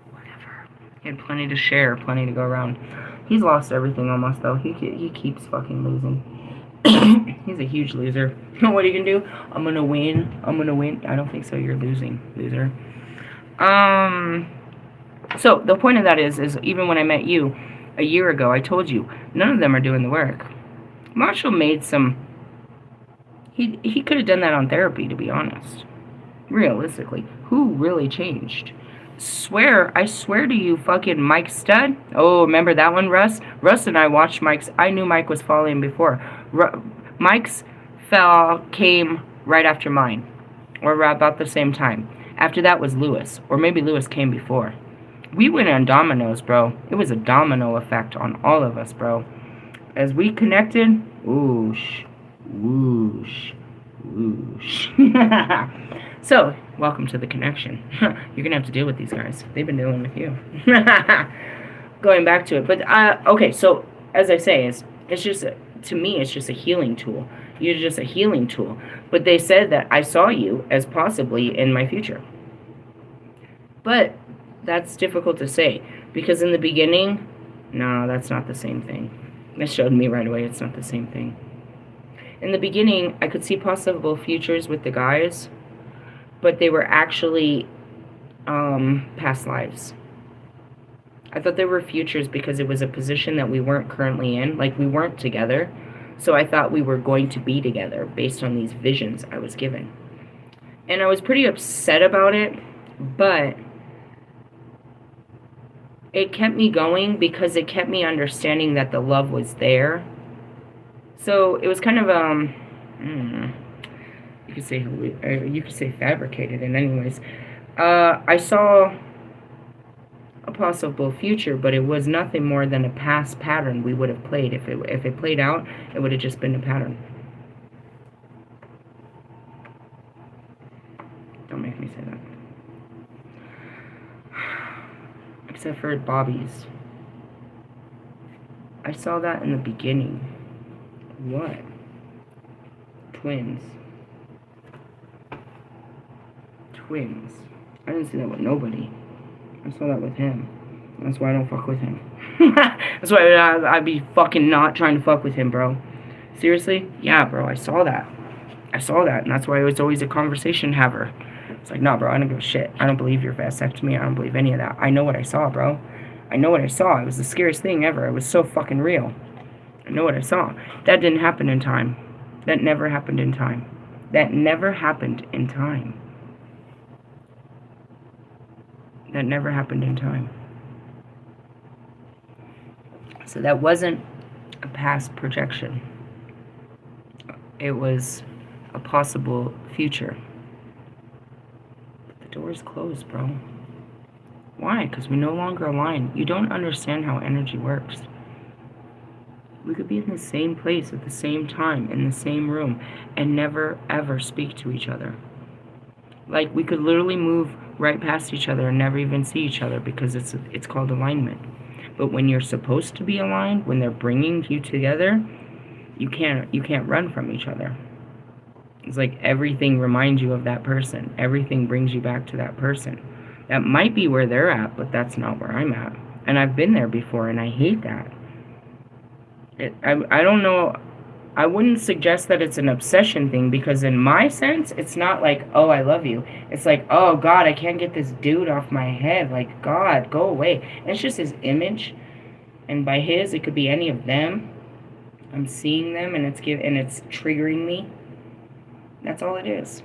Whatever. He had plenty to share, plenty to go around. He's lost everything almost, though. He keeps fucking losing. He's a huge loser. What are you gonna do? I'm gonna win. I'm gonna win. I don't think so. You're losing, loser. So the point of that is even when I met you a year ago, I told you none of them are doing the work. Marshall made some. He could have done that on therapy, to be honest. Realistically, who really changed? I swear to you, fucking Mike Stud. Oh, remember that one, Russ? Russ and I watched Mike's. I knew Mike was falling before. Mike's came right after mine, or about the same time. After that was Lewis, or maybe Lewis came before. We went on dominoes, bro. It was a domino effect on all of us, bro. As we connected, whoosh, whoosh, whoosh. So, welcome to the connection. You're going to have to deal with these guys. They've been dealing with you. Going back to it. But, okay, so, as I say, it's just, to me, it's just a healing tool. You're just a healing tool. But they said that I saw you as possibly in my future. But that's difficult to say. Because in the beginning, no, that's not the same thing. That showed me right away it's not the same thing. In the beginning, I could see possible futures with the guys, but they were actually past lives. I thought they were futures because it was a position that we weren't currently in. Like, we weren't together. So I thought we were going to be together based on these visions I was given. And I was pretty upset about it, but it kept me going because it kept me understanding that the love was there. So it was kind of you could say fabricated. And anyways, I saw a possible future, but it was nothing more than a past pattern we would have played. If it played out, it would have just been a pattern. Don't make me say that. Except for Bobby's. I saw that in the beginning. What? Twins. Twins. I didn't see that with nobody. I saw that with him. That's why I don't fuck with him. That's why I'd be fucking not trying to fuck with him, bro. Seriously? Yeah, bro, I saw that. I saw that, and that's why it was always a conversation haver. It's like, nah, bro, I don't give a shit. I don't believe your vasectomy. I don't believe any of that. I know what I saw, bro. I know what I saw. It was the scariest thing ever. It was so fucking real. I know what I saw. That didn't happen in time. That never happened in time. That never happened in time. That never happened in time. So that wasn't a past projection. It was a possible future. But the door's closed, bro. Why? Because we no longer align. You don't understand how energy works. We could be in the same place at the same time, in the same room, and never, ever speak to each other. Like, we could literally move right past each other and never even see each other because it's called alignment. But when you're supposed to be aligned, when they're bringing you together, you can't run from each other. It's like everything reminds you of that person. Everything brings you back to that person. That might be where they're at, but that's not where I'm at. And I've been there before, and I hate that. I don't know. I wouldn't suggest that it's an obsession thing because in my sense, it's not like, oh, I love you. It's like, oh, God, I can't get this dude off my head. Like, God, go away. And it's just his image. And by his, it could be any of them. I'm seeing them, and it's triggering me. That's all it is.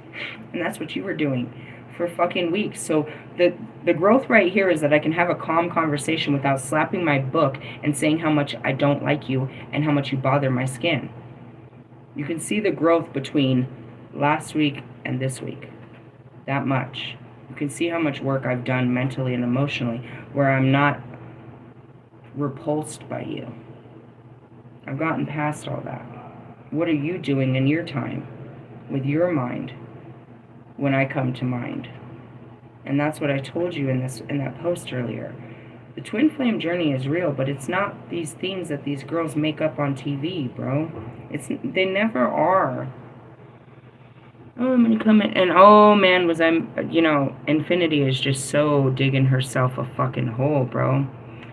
And that's what you were doing for fucking weeks. So the growth right here is that I can have a calm conversation without slapping my book and saying how much I don't like you and how much you bother my skin. You can see the growth between last week and this week. That much. You can see how much work I've done mentally and emotionally where I'm not repulsed by you. I've gotten past all that. What are you doing in your time with your mind when I come to mind? And that's what I told you in that post earlier. The twin flame journey is real, but it's not these things that these girls make up on TV, bro. They never are. Oh, I'm gonna come in, and oh man, was I, Infinity is just so digging herself a fucking hole, bro.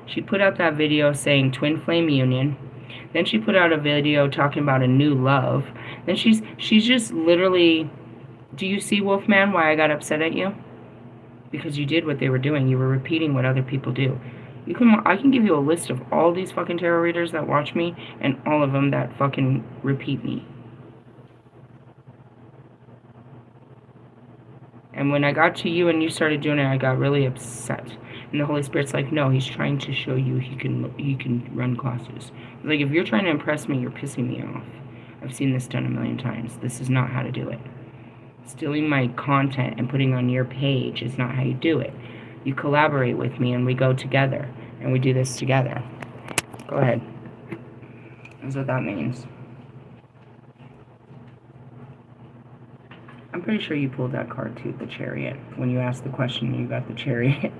She put out that video saying twin flame union. Then she put out a video talking about a new love. Then she's just literally, do you see, Wolfman, why I got upset at you? Because you did what they were doing. You were repeating what other people do. I can give you a list of all these fucking tarot readers that watch me and all of them that fucking repeat me. And when I got to you and you started doing it, I got really upset. And the Holy Spirit's like, no, he's trying to show you he can run classes. Like, if you're trying to impress me, you're pissing me off. I've seen this done a million times. This is not how to do it. Stealing my content and putting on your page is not how you do it. You collaborate with me and we go together. And we do this together. Go ahead. That's what that means. I'm pretty sure you pulled that card too, the Chariot. When you asked the question, you got the Chariot.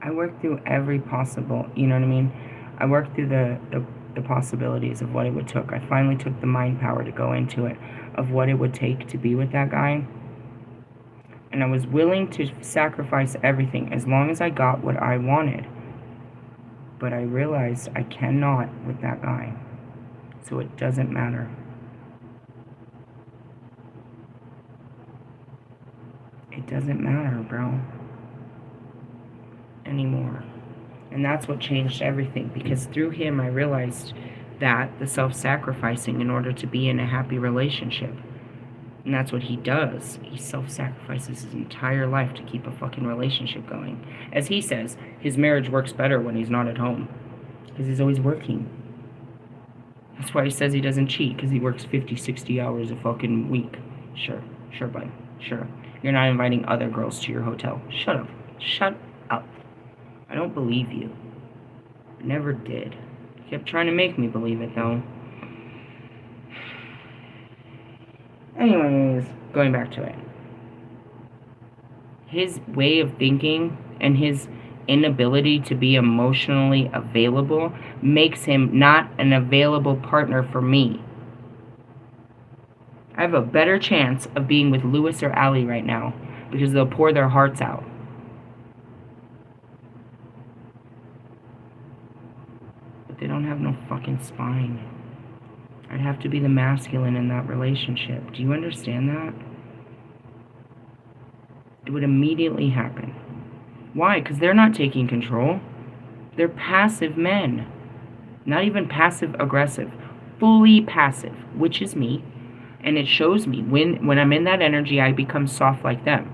I worked through every possible, you know what I mean? I worked through the possibilities of what it would take. I finally took the mind power to go into it, of what it would take to be with that guy. And I was willing to sacrifice everything as long as I got what I wanted. But I realized I cannot with that guy. So it doesn't matter. It doesn't matter, bro. Anymore. And that's what changed everything, because through him I realized that the self-sacrificing in order to be in a happy relationship. And that's what he does. He self-sacrifices his entire life to keep a fucking relationship going. As he says, his marriage works better when he's not at home, because he's always working. That's why he says he doesn't cheat, because he works 50, 60 hours a fucking week. Sure, bud, sure. You're not inviting other girls to your hotel. Shut up. Shut up. I don't believe you. I never did. You kept trying to make me believe it, though. Anyways, going back to it. His way of thinking and his inability to be emotionally available makes him not an available partner for me. I have a better chance of being with Lewis or Allie right now because they'll pour their hearts out. But they don't have no fucking spine. I'd have to be the masculine in that relationship. Do you understand that? It would immediately happen. Why? Because they're not taking control. They're passive men. Not even passive-aggressive. Fully passive, which is me. And it shows me. When I'm in that energy, I become soft like them.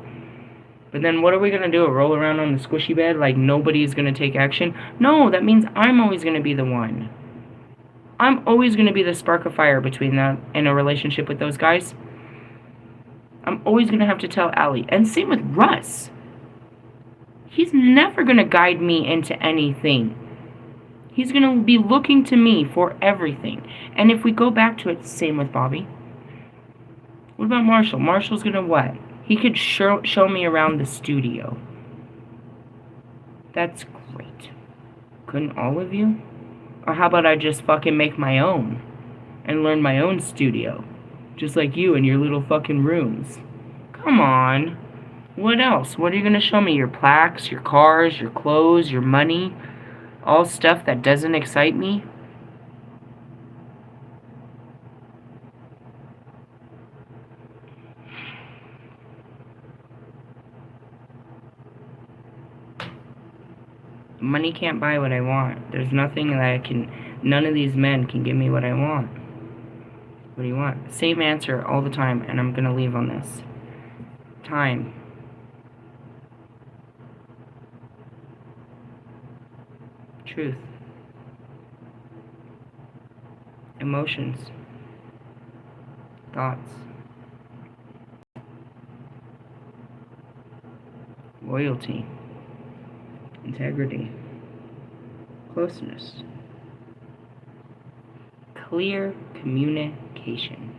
But then what are we going to do? Roll around on the squishy bed like nobody's going to take action? No, that means I'm always going to be the one. I'm always going to be the spark of fire between them in a relationship with those guys. I'm always going to have to tell Allie. And same with Russ. He's never going to guide me into anything. He's going to be looking to me for everything. And if we go back to it, same with Bobby. What about Marshall? Marshall's going to what? He could show me around the studio. That's great. Couldn't all of you? Or how about I just fucking make my own and learn my own studio? Just like you in your little fucking rooms. Come on. What else? What are you going to show me? Your plaques, your cars, your clothes, your money? All stuff that doesn't excite me? Money can't buy what I want. There's nothing that none of these men can give me what I want. What do you want? Same answer all the time, and I'm going to leave on this. Time. Truth. emotions, thoughts, loyalty, integrity, closeness, clear communication.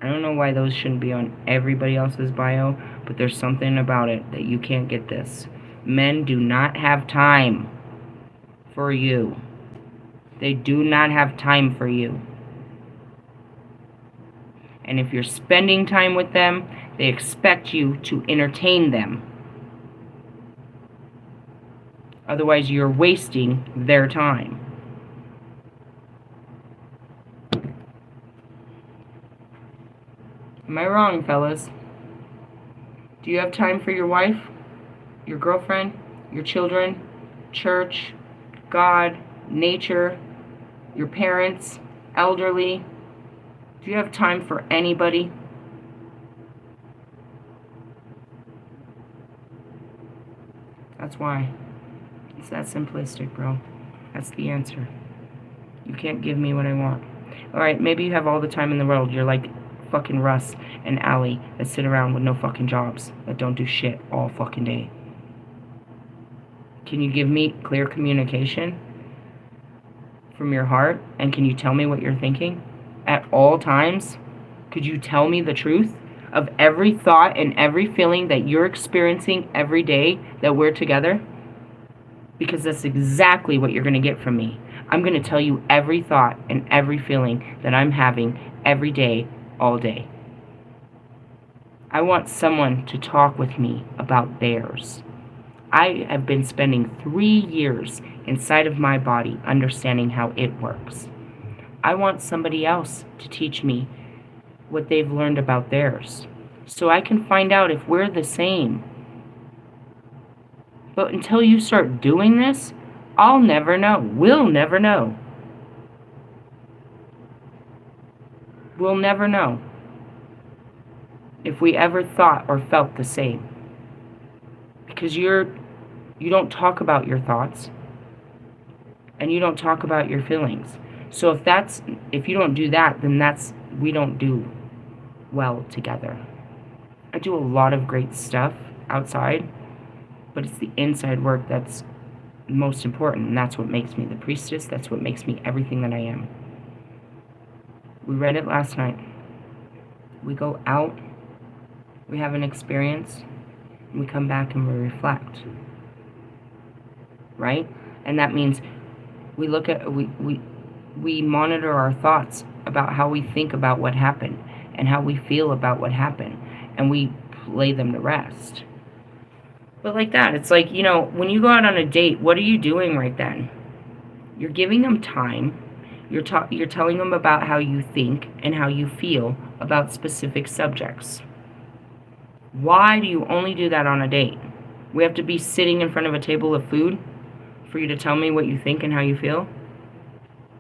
I don't know why those shouldn't be on everybody else's bio, but there's something about it that you can't get this. Men do not have time for you. They do not have time for you. And if you're spending time with them, they expect you to entertain them. Otherwise, you're wasting their time. Am I wrong, fellas? Do you have time for your wife, your girlfriend, your children, church, God, nature, your parents, elderly? Do you have time for anybody? That's why. It's that simplistic, bro. That's the answer. You can't give me what I want. Alright, maybe you have all the time in the world. You're like fucking Russ and Allie that sit around with no fucking jobs, that don't do shit all fucking day. Can you give me clear communication from your heart? And can you tell me what you're thinking at all times? Could you tell me the truth of every thought and every feeling that you're experiencing every day that we're together? Because that's exactly what you're going to get from me. I'm going to tell you every thought and every feeling that I'm having every day, all day. I want someone to talk with me about theirs. I have been spending 3 years inside of my body understanding how it works. I want somebody else to teach me what they've learned about theirs, so I can find out if we're the same. But until you start doing this, I'll never know. We'll never know. We'll never know if we ever thought or felt the same. Because you don't talk about your thoughts, and you don't talk about your feelings. So if you don't do that, then we don't do well together. I do a lot of great stuff outside, but it's the inside work that's most important, and that's what makes me the priestess. That's what makes me everything that I am. We read it last night. We go out, we have an experience, and we come back and we reflect. Right? And that means we look at we monitor our thoughts about how we think about what happened and how we feel about what happened, and we lay them to rest. But like that, it's like, when you go out on a date, what are you doing right then? You're giving them time. You're telling them about how you think and how you feel about specific subjects. Why do you only do that on a date? We have to be sitting in front of a table of food for you to tell me what you think and how you feel?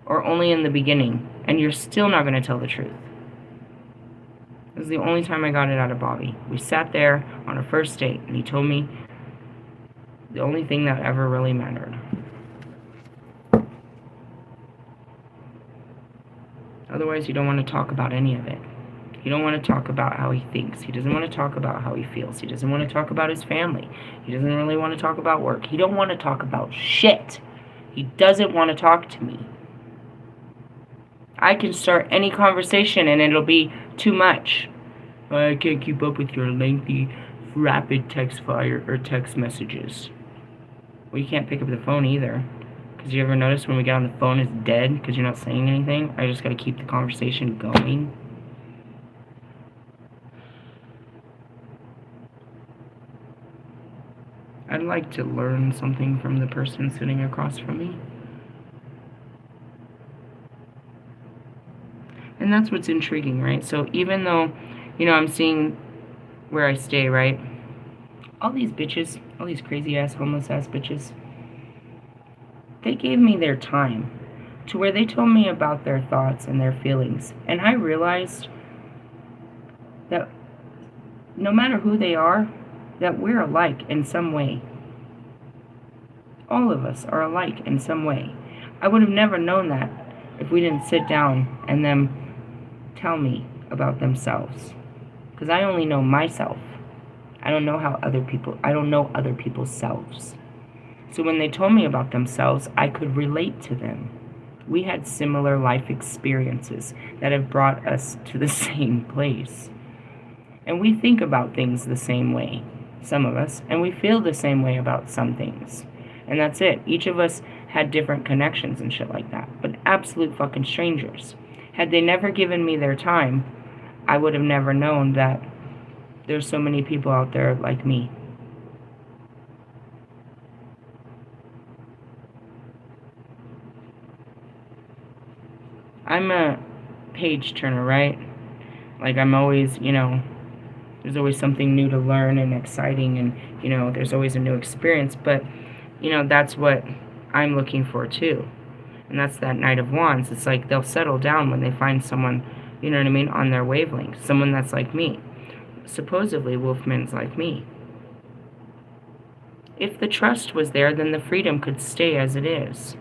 Or only in the beginning, and you're still not going to tell the truth? This is the only time I got it out of Bobby. We sat there on a first date, and he told me the only thing that ever really mattered. Otherwise, you don't want to talk about any of it. You don't want to talk about how he thinks. He doesn't want to talk about how he feels. He doesn't want to talk about his family. He doesn't really want to talk about work. He don't want to talk about shit. He doesn't want to talk to me. I can start any conversation and it'll be too much. I can't keep up with your lengthy, rapid text fire or text messages. Well, you can't pick up the phone either. Because you ever notice when we get on the phone, it's dead because you're not saying anything? I just got to keep the conversation going. I'd like to learn something from the person sitting across from me. And that's what's intriguing, right? So even though, I'm seeing where I stay, right? All these bitches, all these crazy-ass, homeless-ass bitches, they gave me their time to where they told me about their thoughts and their feelings. And I realized that no matter who they are, that we're alike in some way. All of us are alike in some way. I would have never known that if we didn't sit down and them tell me about themselves. Because I only know myself. I don't know I don't know other people's selves. So when they told me about themselves, I could relate to them. We had similar life experiences that have brought us to the same place. And we think about things the same way, some of us, and we feel the same way about some things. And that's it. Each of us had different connections and shit like that, but absolute fucking strangers. Had they never given me their time, I would have never known that there's so many people out there like me. I'm a page turner, right? Like, I'm always, there's always something new to learn and exciting, and, there's always a new experience, but, that's what I'm looking for, too. And that's that Knight of Wands. It's like they'll settle down when they find someone, you know what I mean, on their wavelength. Someone that's like me. Supposedly, Wolfman's like me. If the trust was there, then the freedom could stay as it is.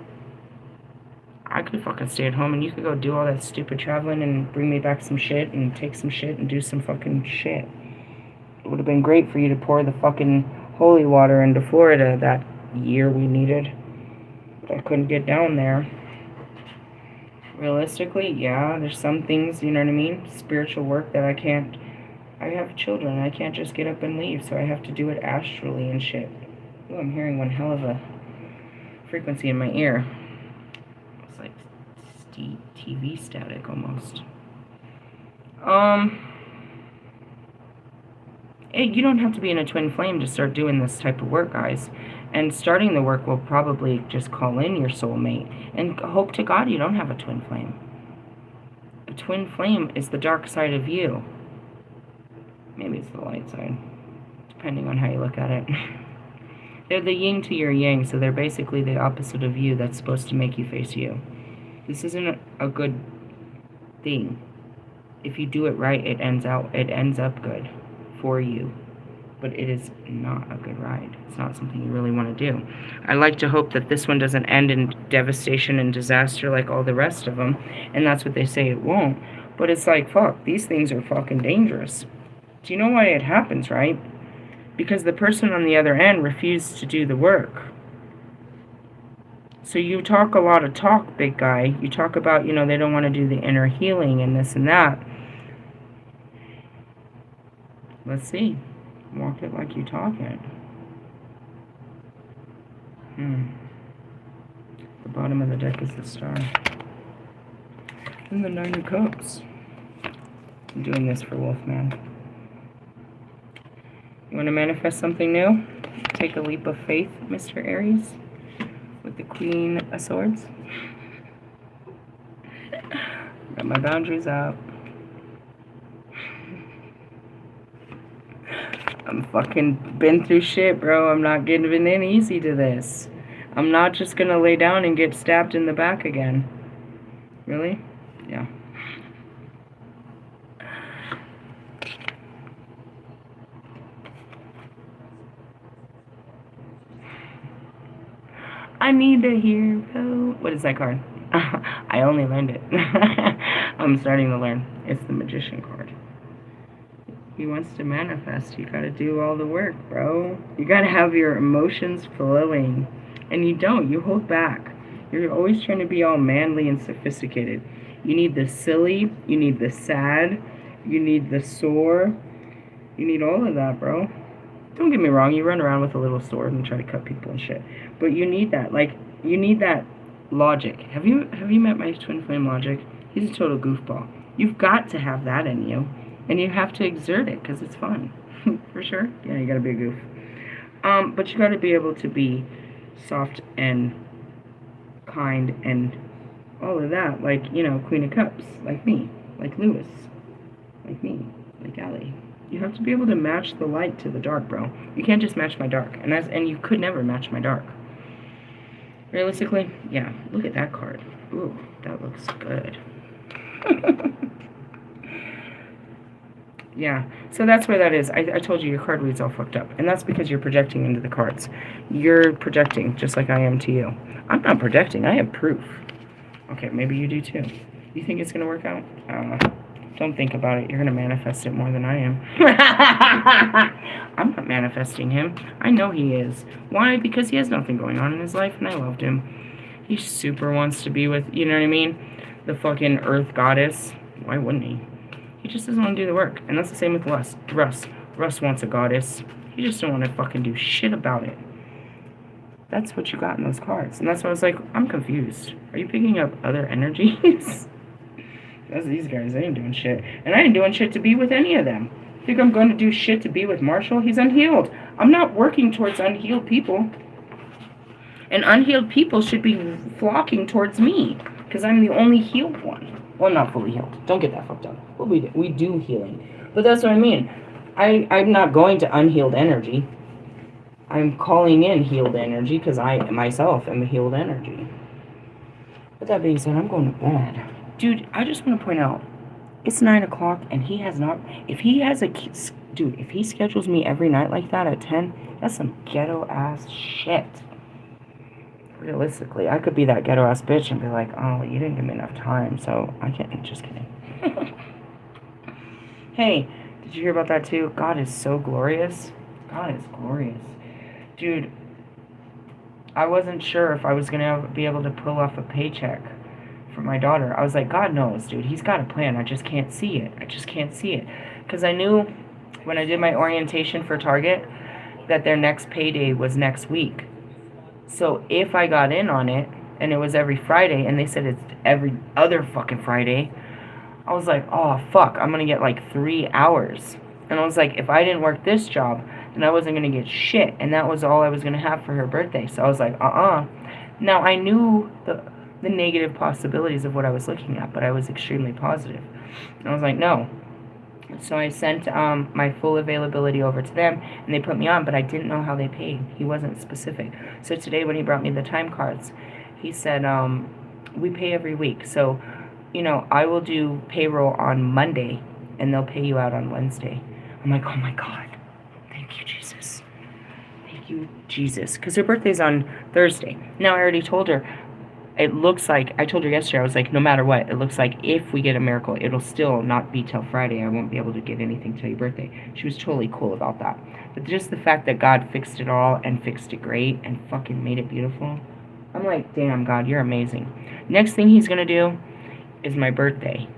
I could fucking stay at home and you could go do all that stupid traveling and bring me back some shit and take some shit and do some fucking shit. It would have been great for you to pour the fucking holy water into Florida that year we needed. But I couldn't get down there. Realistically, yeah, there's some things, you know what I mean? Spiritual work that I can't. I have children. I can't just get up and leave, so I have to do it astrally and shit. Ooh, I'm hearing one hell of a frequency in my ear. It's like TV static almost. You don't have to be in a twin flame to start doing this type of work, guys. And starting the work will probably just call in your soulmate. And hope to God you don't have a twin flame. A twin flame is the dark side of you. Maybe it's the light side, depending on how you look at it. They're the yin to your yang, so they're basically the opposite of you that's supposed to make you face you. This isn't a good thing. If you do it right, it ends up good for you. But it is not a good ride. It's not something you really want to do. I like to hope that this one doesn't end in devastation and disaster like all the rest of them, and that's what they say it won't. But it's like, fuck, these things are fucking dangerous. Do you know why it happens, right? Because the person on the other end refused to do the work. So you talk a lot of talk, big guy. You talk about, they don't want to do the inner healing and this and that. Let's see. Walk it like you talk it. The bottom of the deck is the Star. And the Nine of Cups. I'm doing this for Wolfman. You want to manifest something new? Take a leap of faith, Mr. Aries, with the Queen of Swords. Got my boundaries up. I'm fucking been through shit, bro. I'm not giving in easy to this. I'm not just gonna lay down and get stabbed in the back again. Really? Yeah. I need a hero. What is that card? I only learned it. I'm starting to learn. It's the Magician card. He wants to manifest. You gotta do all the work, bro. You gotta have your emotions flowing. And you don't. You hold back. You're always trying to be all manly and sophisticated. You need the silly. You need the sad. You need the sore. You need all of that, bro. Don't get me wrong, you run around with a little sword and try to cut people and shit. But you need that. Like, you need that logic. Have you met my twin flame Logic? He's a total goofball. You've got to have that in you. And you have to exert it, because it's fun. For sure. Yeah, you gotta be a goof. But you gotta be able to be soft and kind and all of that. Like, Queen of Cups. Like me. Like Lewis. Like me. Like Allie. You have to be able to match the light to the dark, bro. You can't just match my dark. And you could never match my dark. Realistically, yeah. Look at that card. Ooh, that looks good. Yeah, so that's where that is. I told you your card read's all fucked up. And that's because you're projecting into the cards. You're projecting just like I am to you. I'm not projecting. I have proof. Okay, maybe you do too. You think it's going to work out? I don't know. Don't think about it. You're going to manifest it more than I am. I'm not manifesting him. I know he is. Why? Because he has nothing going on in his life and I loved him. He super wants to be with, you know what I mean? The fucking earth goddess. Why wouldn't he? He just doesn't want to do the work. And that's the same with Russ. Russ wants a goddess. He just don't want to fucking do shit about it. That's what you got in those cards. And that's why I was like, I'm confused. Are you picking up other energies? That's these guys. They ain't doing shit. And I ain't doing shit to be with any of them. Think I'm going to do shit to be with Marshall? He's unhealed. I'm not working towards unhealed people. And unhealed people should be flocking towards me. Because I'm the only healed one. Well, not fully healed. Don't get that fucked up. Well, we do healing. But that's what I mean. I'm not going to unhealed energy. I'm calling in healed energy because I myself am a healed energy. With that being said, I'm going to bed. Dude, I just want to point out, it's 9 o'clock and he has not... If he has a... Dude, if he schedules me every night like that at 10, that's some ghetto-ass shit. Realistically, I could be that ghetto-ass bitch and be like, oh, you didn't give me enough time, so I can't... Just kidding. Hey, did you hear about that too? God is so glorious. God is glorious. Dude, I wasn't sure if I was going to be able to pull off a paycheck for my daughter. I was like, God knows, dude. He's got a plan. I just can't see it. I just can't see it. Because I knew when I did my orientation for Target that their next payday was next week. So if I got in on it, and it was every Friday, and they said it's every other fucking Friday, I was like, oh, fuck. I'm going to get like 3 hours. And I was like, if I didn't work this job, then I wasn't going to get shit. And that was all I was going to have for her birthday. So I was like, Now, I knew the negative possibilities of what I was looking at, but I was extremely positive. And I was like, no. So I sent my full availability over to them, and they put me on, but I didn't know how they paid. He wasn't specific. So today when he brought me the time cards, he said, we pay every week. So, you know, I will do payroll on Monday, and they'll pay you out on Wednesday. I'm like, oh my God. Thank you, Jesus. Thank you, Jesus. Because her birthday's on Thursday. Now, I already told her, it looks like, I told her yesterday, I was like, no matter what, it looks like if we get a miracle, it'll still not be till Friday. I won't be able to get anything till your birthday. She was totally cool about that. But just the fact that God fixed it all and fixed it great and fucking made it beautiful, I'm like, damn, God, you're amazing. Next thing he's going to do is my birthday.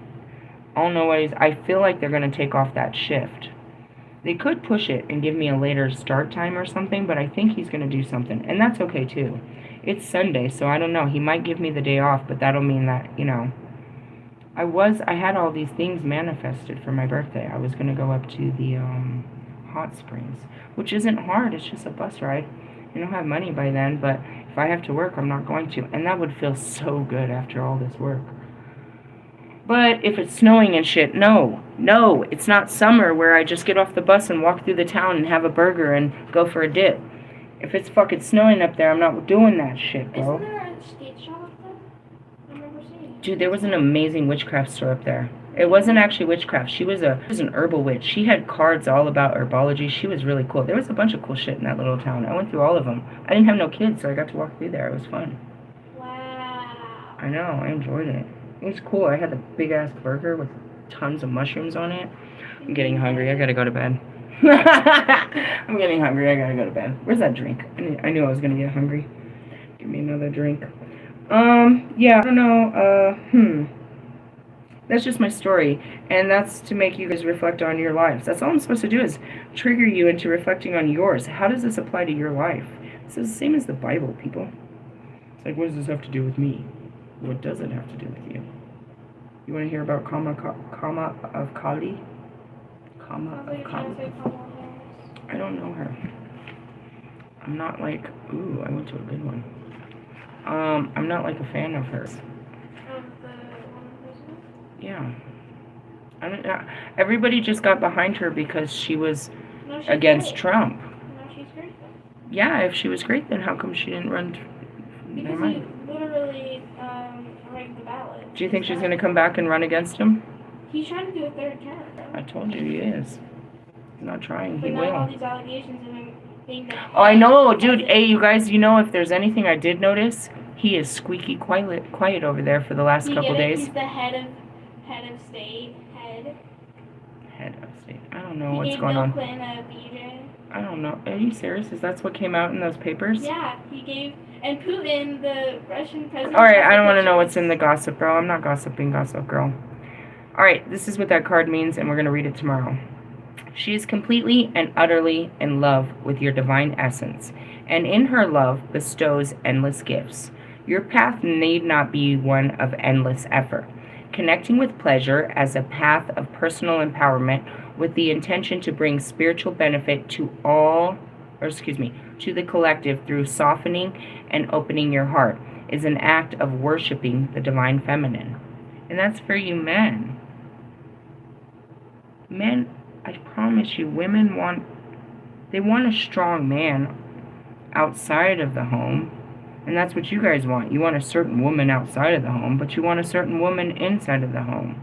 I don't know what I feel like they're going to take off that shift. They could push it and give me a later start time or something, but I think he's going to do something. And that's okay, too. It's Sunday, so I don't know. He might give me the day off, but that'll mean that, you know, I had all these things manifested for my birthday. I was going to go up to the hot springs, which isn't hard. It's just a bus ride. I don't have money by then, but if I have to work, I'm not going to. And that would feel so good after all this work. But if it's snowing and shit, no, it's not summer where I just get off the bus and walk through the town and have a burger and go for a dip. If it's fucking snowing up there, I'm not doing that shit, bro. Isn't there a skate shop up there? I remember seeing it. Dude, there was an amazing witchcraft store up there. It wasn't actually witchcraft. She was an herbal witch. She had cards all about herbology. She was really cool. There was a bunch of cool shit in that little town. I went through all of them. I didn't have no kids, so I got to walk through there. It was fun. Wow. I know. I enjoyed it. It was cool. I had the big-ass burger with tons of mushrooms on it. I'm getting hungry. I gotta go to bed. I'm getting hungry. I gotta go to bed. Where's that drink? I knew I was gonna get hungry. Give me another drink. Yeah, I don't know. That's just my story. And that's to make you guys reflect on your lives. That's all I'm supposed to do is trigger you into reflecting on yours. How does this apply to your life? This is the same as the Bible, people. It's like, what does this have to do with me? What does it have to do with you? You want to hear about Kama of Kali? Kama of Kali? I don't know her. I'm not like, ooh, I went to a good one. I'm not like a fan of hers. Of the woman president? Yeah. I mean, everybody just got behind her because she was No, against great. Trump. No, she's great then. Yeah, if she was great, then how come she didn't run? Never Because mind. he literally rigged the ballot. Do you think she's going to come back and run against him? He's trying to do a third term, bro. I told you he is. He's not trying. But He now all will. these allegations of him being the Oh, I know, dude. Hey, you guys, you know, if there's anything I did notice, he is squeaky quiet over there for the last Do you couple get it? days. He's the head of state. Head of state. I don't know He what's gave going Bill on. Clinton a BJ. I don't know. Are you serious? Is that what came out in those papers? Yeah, he gave, and Putin, the Russian president. Alright, I don't want to know what's in the gossip, bro. I'm not gossiping, gossip girl. Alright, this is what that card means, and we're going to read it tomorrow. She is completely and utterly in love with your divine essence, and in her love bestows endless gifts. Your path need not be one of endless effort. Connecting with pleasure as a path of personal empowerment with the intention to bring spiritual benefit to to the collective through softening and opening your heart is an act of worshiping the divine feminine. And that's for you men. Men, I promise you, women want a strong man outside of the home. And that's what you guys want. You want a certain woman outside of the home, but you want a certain woman inside of the home.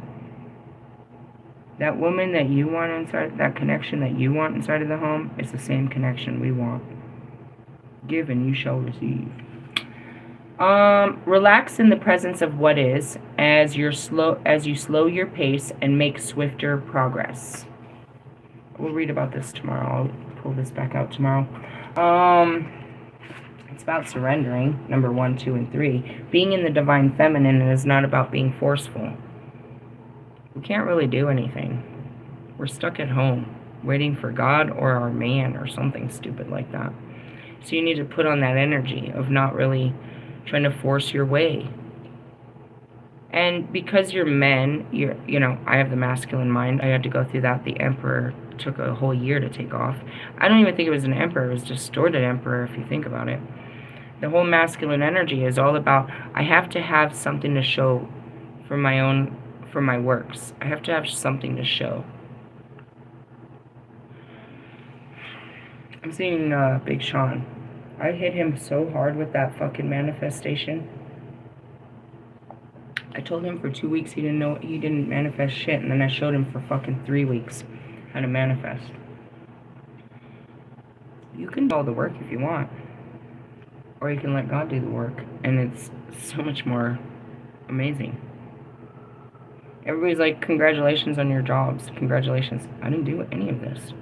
That woman that you want inside, that connection that you want inside of the home, is the same connection we want. Give and you shall receive. Relax in the presence of what is as you slow your pace and make swifter progress. We'll read about this tomorrow. I'll pull this back out tomorrow. It's about surrendering, number 1, 2, and 3. Being in the divine feminine is not about being forceful. We can't really do anything. We're stuck at home, waiting for God or our man or something stupid like that. So you need to put on that energy of not really trying to force your way. And because you're men, I have the masculine mind. I had to go through that. The emperor took a whole year to take off. I don't even think it was an emperor. It was distorted emperor, if you think about it. The whole masculine energy is all about, I have to have something to show for my works. I have to have something to show. I'm seeing Big Sean. I hit him so hard with that fucking manifestation. I told him for 2 weeks he didn't manifest shit, and then I showed him for fucking 3 weeks how to manifest. You can do all the work if you want. Or you can let God do the work, and it's so much more amazing. Everybody's like, congratulations on your jobs. Congratulations. I didn't do any of this.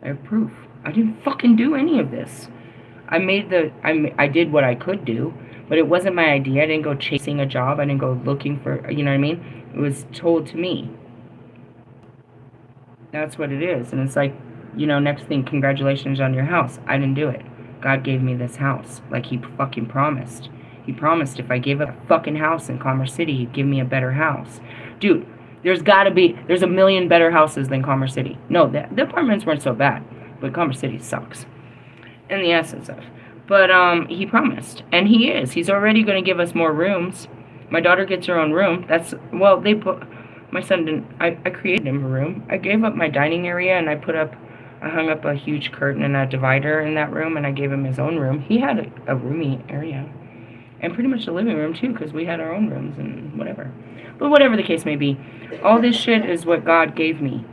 I have proof. I didn't fucking do any of this. I did what I could do, but it wasn't my idea. I didn't go chasing a job. I didn't go looking for, you know what I mean? It was told to me. That's what it is. And it's like, next thing, congratulations on your house. I didn't do it. God gave me this house, like he fucking promised. He promised if I gave up a fucking house in Commerce City, he'd give me a better house. Dude, there's a million better houses than Commerce City. No, the apartments weren't so bad, but Commerce City sucks. In the essence of. But he promised, and he is. He's already going to give us more rooms. My daughter gets her own room. My son didn't, I created him a room. I gave up my dining area, and I hung up a huge curtain and a divider in that room, and I gave him his own room. He had a roomy area. And pretty much the living room, too, because we had our own rooms and whatever. But whatever the case may be, all this shit is what God gave me.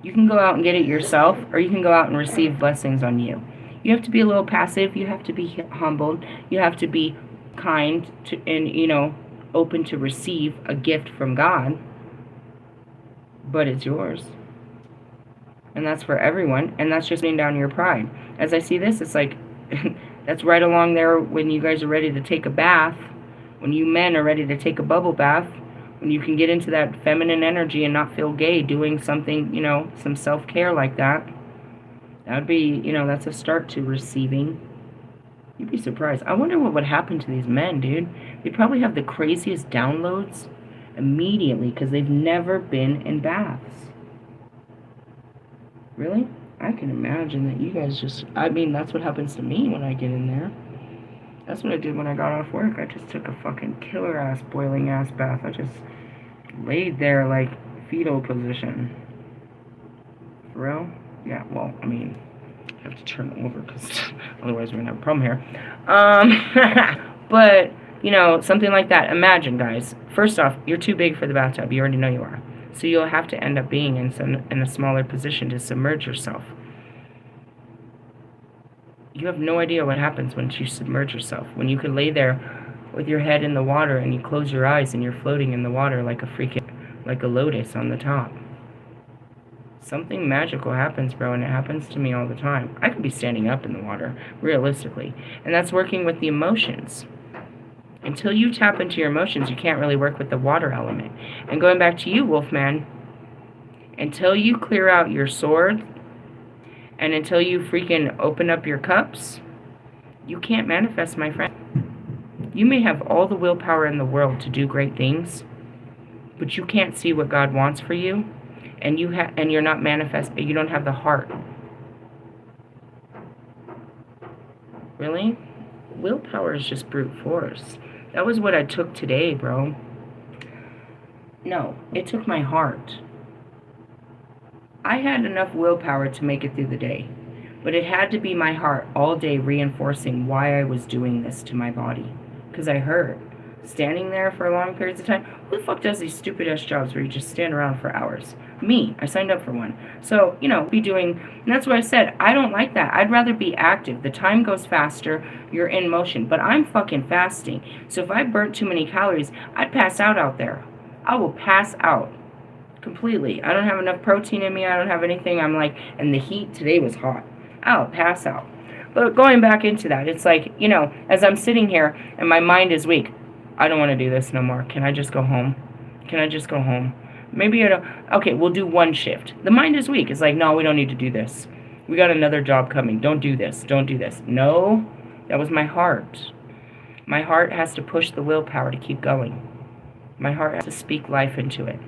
You can go out and get it yourself, or you can go out and receive blessings on you. You have to be a little passive. You have to be humbled. You have to be kind and, open to receive a gift from God. But it's yours. And that's for everyone. And that's just laying down your pride. As I see this, it's like, that's right along there when you guys are ready to take a bath. When you men are ready to take a bubble bath. When you can get into that feminine energy and not feel gay doing something, some self-care like that. That would be, that's a start to receiving. You'd be surprised. I wonder what would happen to these men, dude. They probably have the craziest downloads immediately because they've never been in baths. Really? I can imagine that you guys that's what happens to me when I get in there. That's what I did when I got off work. I just took a fucking killer-ass, boiling-ass bath. I just laid there like fetal position. For real? Yeah, well, I have to turn it over because otherwise we're going to have a problem here. But You know, something like that. Imagine, guys. First off, you're too big for the bathtub. You already know you are. So you'll have to end up being in a smaller position to submerge yourself. You have no idea what happens when you submerge yourself. When you can lay there with your head in the water and you close your eyes and you're floating in the water like like a lotus on the top. Something magical happens, bro, and it happens to me all the time. I could be standing up in the water, realistically. And that's working with the emotions. Until you tap into your emotions, you can't really work with the water element. And going back to you, Wolfman, until you clear out your sword, and until you freaking open up your cups, you can't manifest, my friend. You may have all the willpower in the world to do great things, but you can't see what God wants for you, and you're not manifest. You don't have the heart. Really? Willpower is just brute force. That was what I took today, bro. No, it took my heart. I had enough willpower to make it through the day, but it had to be my heart all day reinforcing why I was doing this to my body. Because I hurt. Standing there for long periods of time. Who the fuck does these stupid ass jobs where you just stand around for hours? Me. I signed up for one. So, you know, and that's what I said. I don't like that. I'd rather be active. The time goes faster. You're in motion. But I'm fucking fasting. So if I burnt too many calories, I'd pass out there. I will pass out. Completely. I don't have enough protein in me. I don't have anything. I'm like, and the heat today was hot. I'll pass out. But going back into that, it's like, you know, as I'm sitting here and my mind is weak, I don't want to do this no more. Can I just go home? Can I just go home? Maybe I don't. Okay, we'll do one shift. The mind is weak. It's like, no, we don't need to do this. We got another job coming. Don't do this. Don't do this. No, that was my heart. My heart has to push the willpower to keep going. My heart has to speak life into it.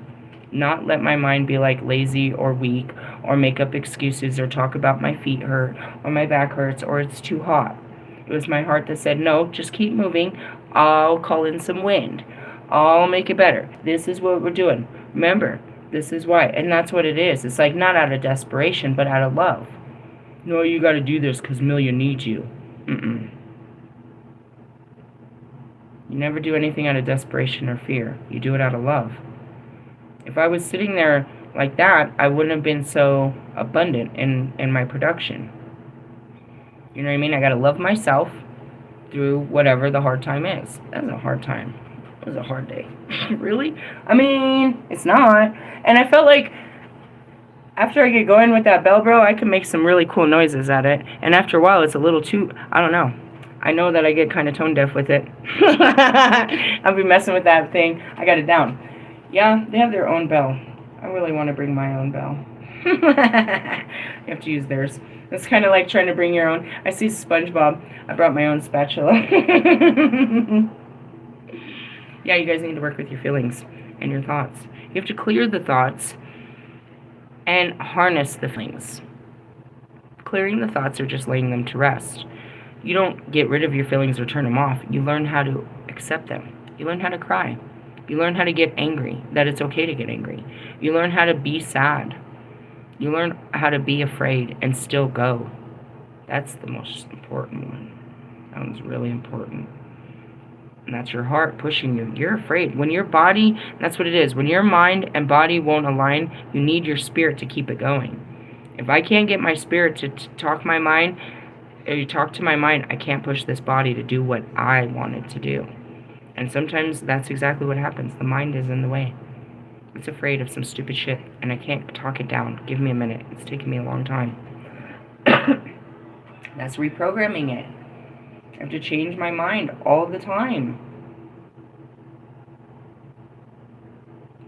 Not let my mind be like lazy or weak or make up excuses or talk about my feet hurt or my back hurts or it's too hot. It was my heart that said, no, just keep moving. I'll call in some wind. I'll make it better. This is what we're doing. Remember, this is why. And that's what it is. It's like not out of desperation, but out of love. No, you got to do this because Million needs you. Mm-mm. You never do anything out of desperation or fear. You do it out of love. If I was sitting there like that, I wouldn't have been so abundant in my production. You know what I mean? I got to love myself through whatever the hard time is. That was a hard time. It was a hard day. Really? I mean, it's not. And I felt like after I get going with that bell, bro, I can make some really cool noises at it. And after a while, it's a little too, I don't know. I know that I get kind of tone deaf with it. I'll be messing with that thing. I got it down. Yeah, they have their own bell. I really want to bring my own bell. You have to use theirs. It's kind of like trying to bring your own. I see SpongeBob. I brought my own spatula. Yeah, you guys need to work with your feelings and your thoughts. You have to clear the thoughts and harness the feelings. Clearing the thoughts or just laying them to rest. You don't get rid of your feelings or turn them off. You learn how to accept them. You learn how to cry. You learn how to get angry, that it's okay to get angry. You learn how to be sad. You learn how to be afraid and still go. That's the most important one. That one's really important. And that's your heart pushing you. You're afraid. When your body, that's what it is. When your mind and body won't align, you need your spirit to keep it going. If I can't get my spirit to talk my mind, or you talk to my mind, I can't push this body to do what I want it to do. And sometimes that's exactly what happens. The mind is in the way. It's afraid of some stupid shit, and I can't talk it down. Give me a minute. It's taking me a long time. That's reprogramming it. I have to change my mind all the time.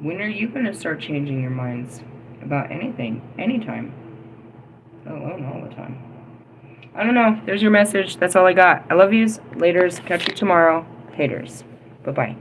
When are you going to start changing your minds about anything, anytime? Let alone all the time. I don't know. There's your message. That's all I got. I love yous. Laters. Catch you tomorrow. Haters. Bye-bye.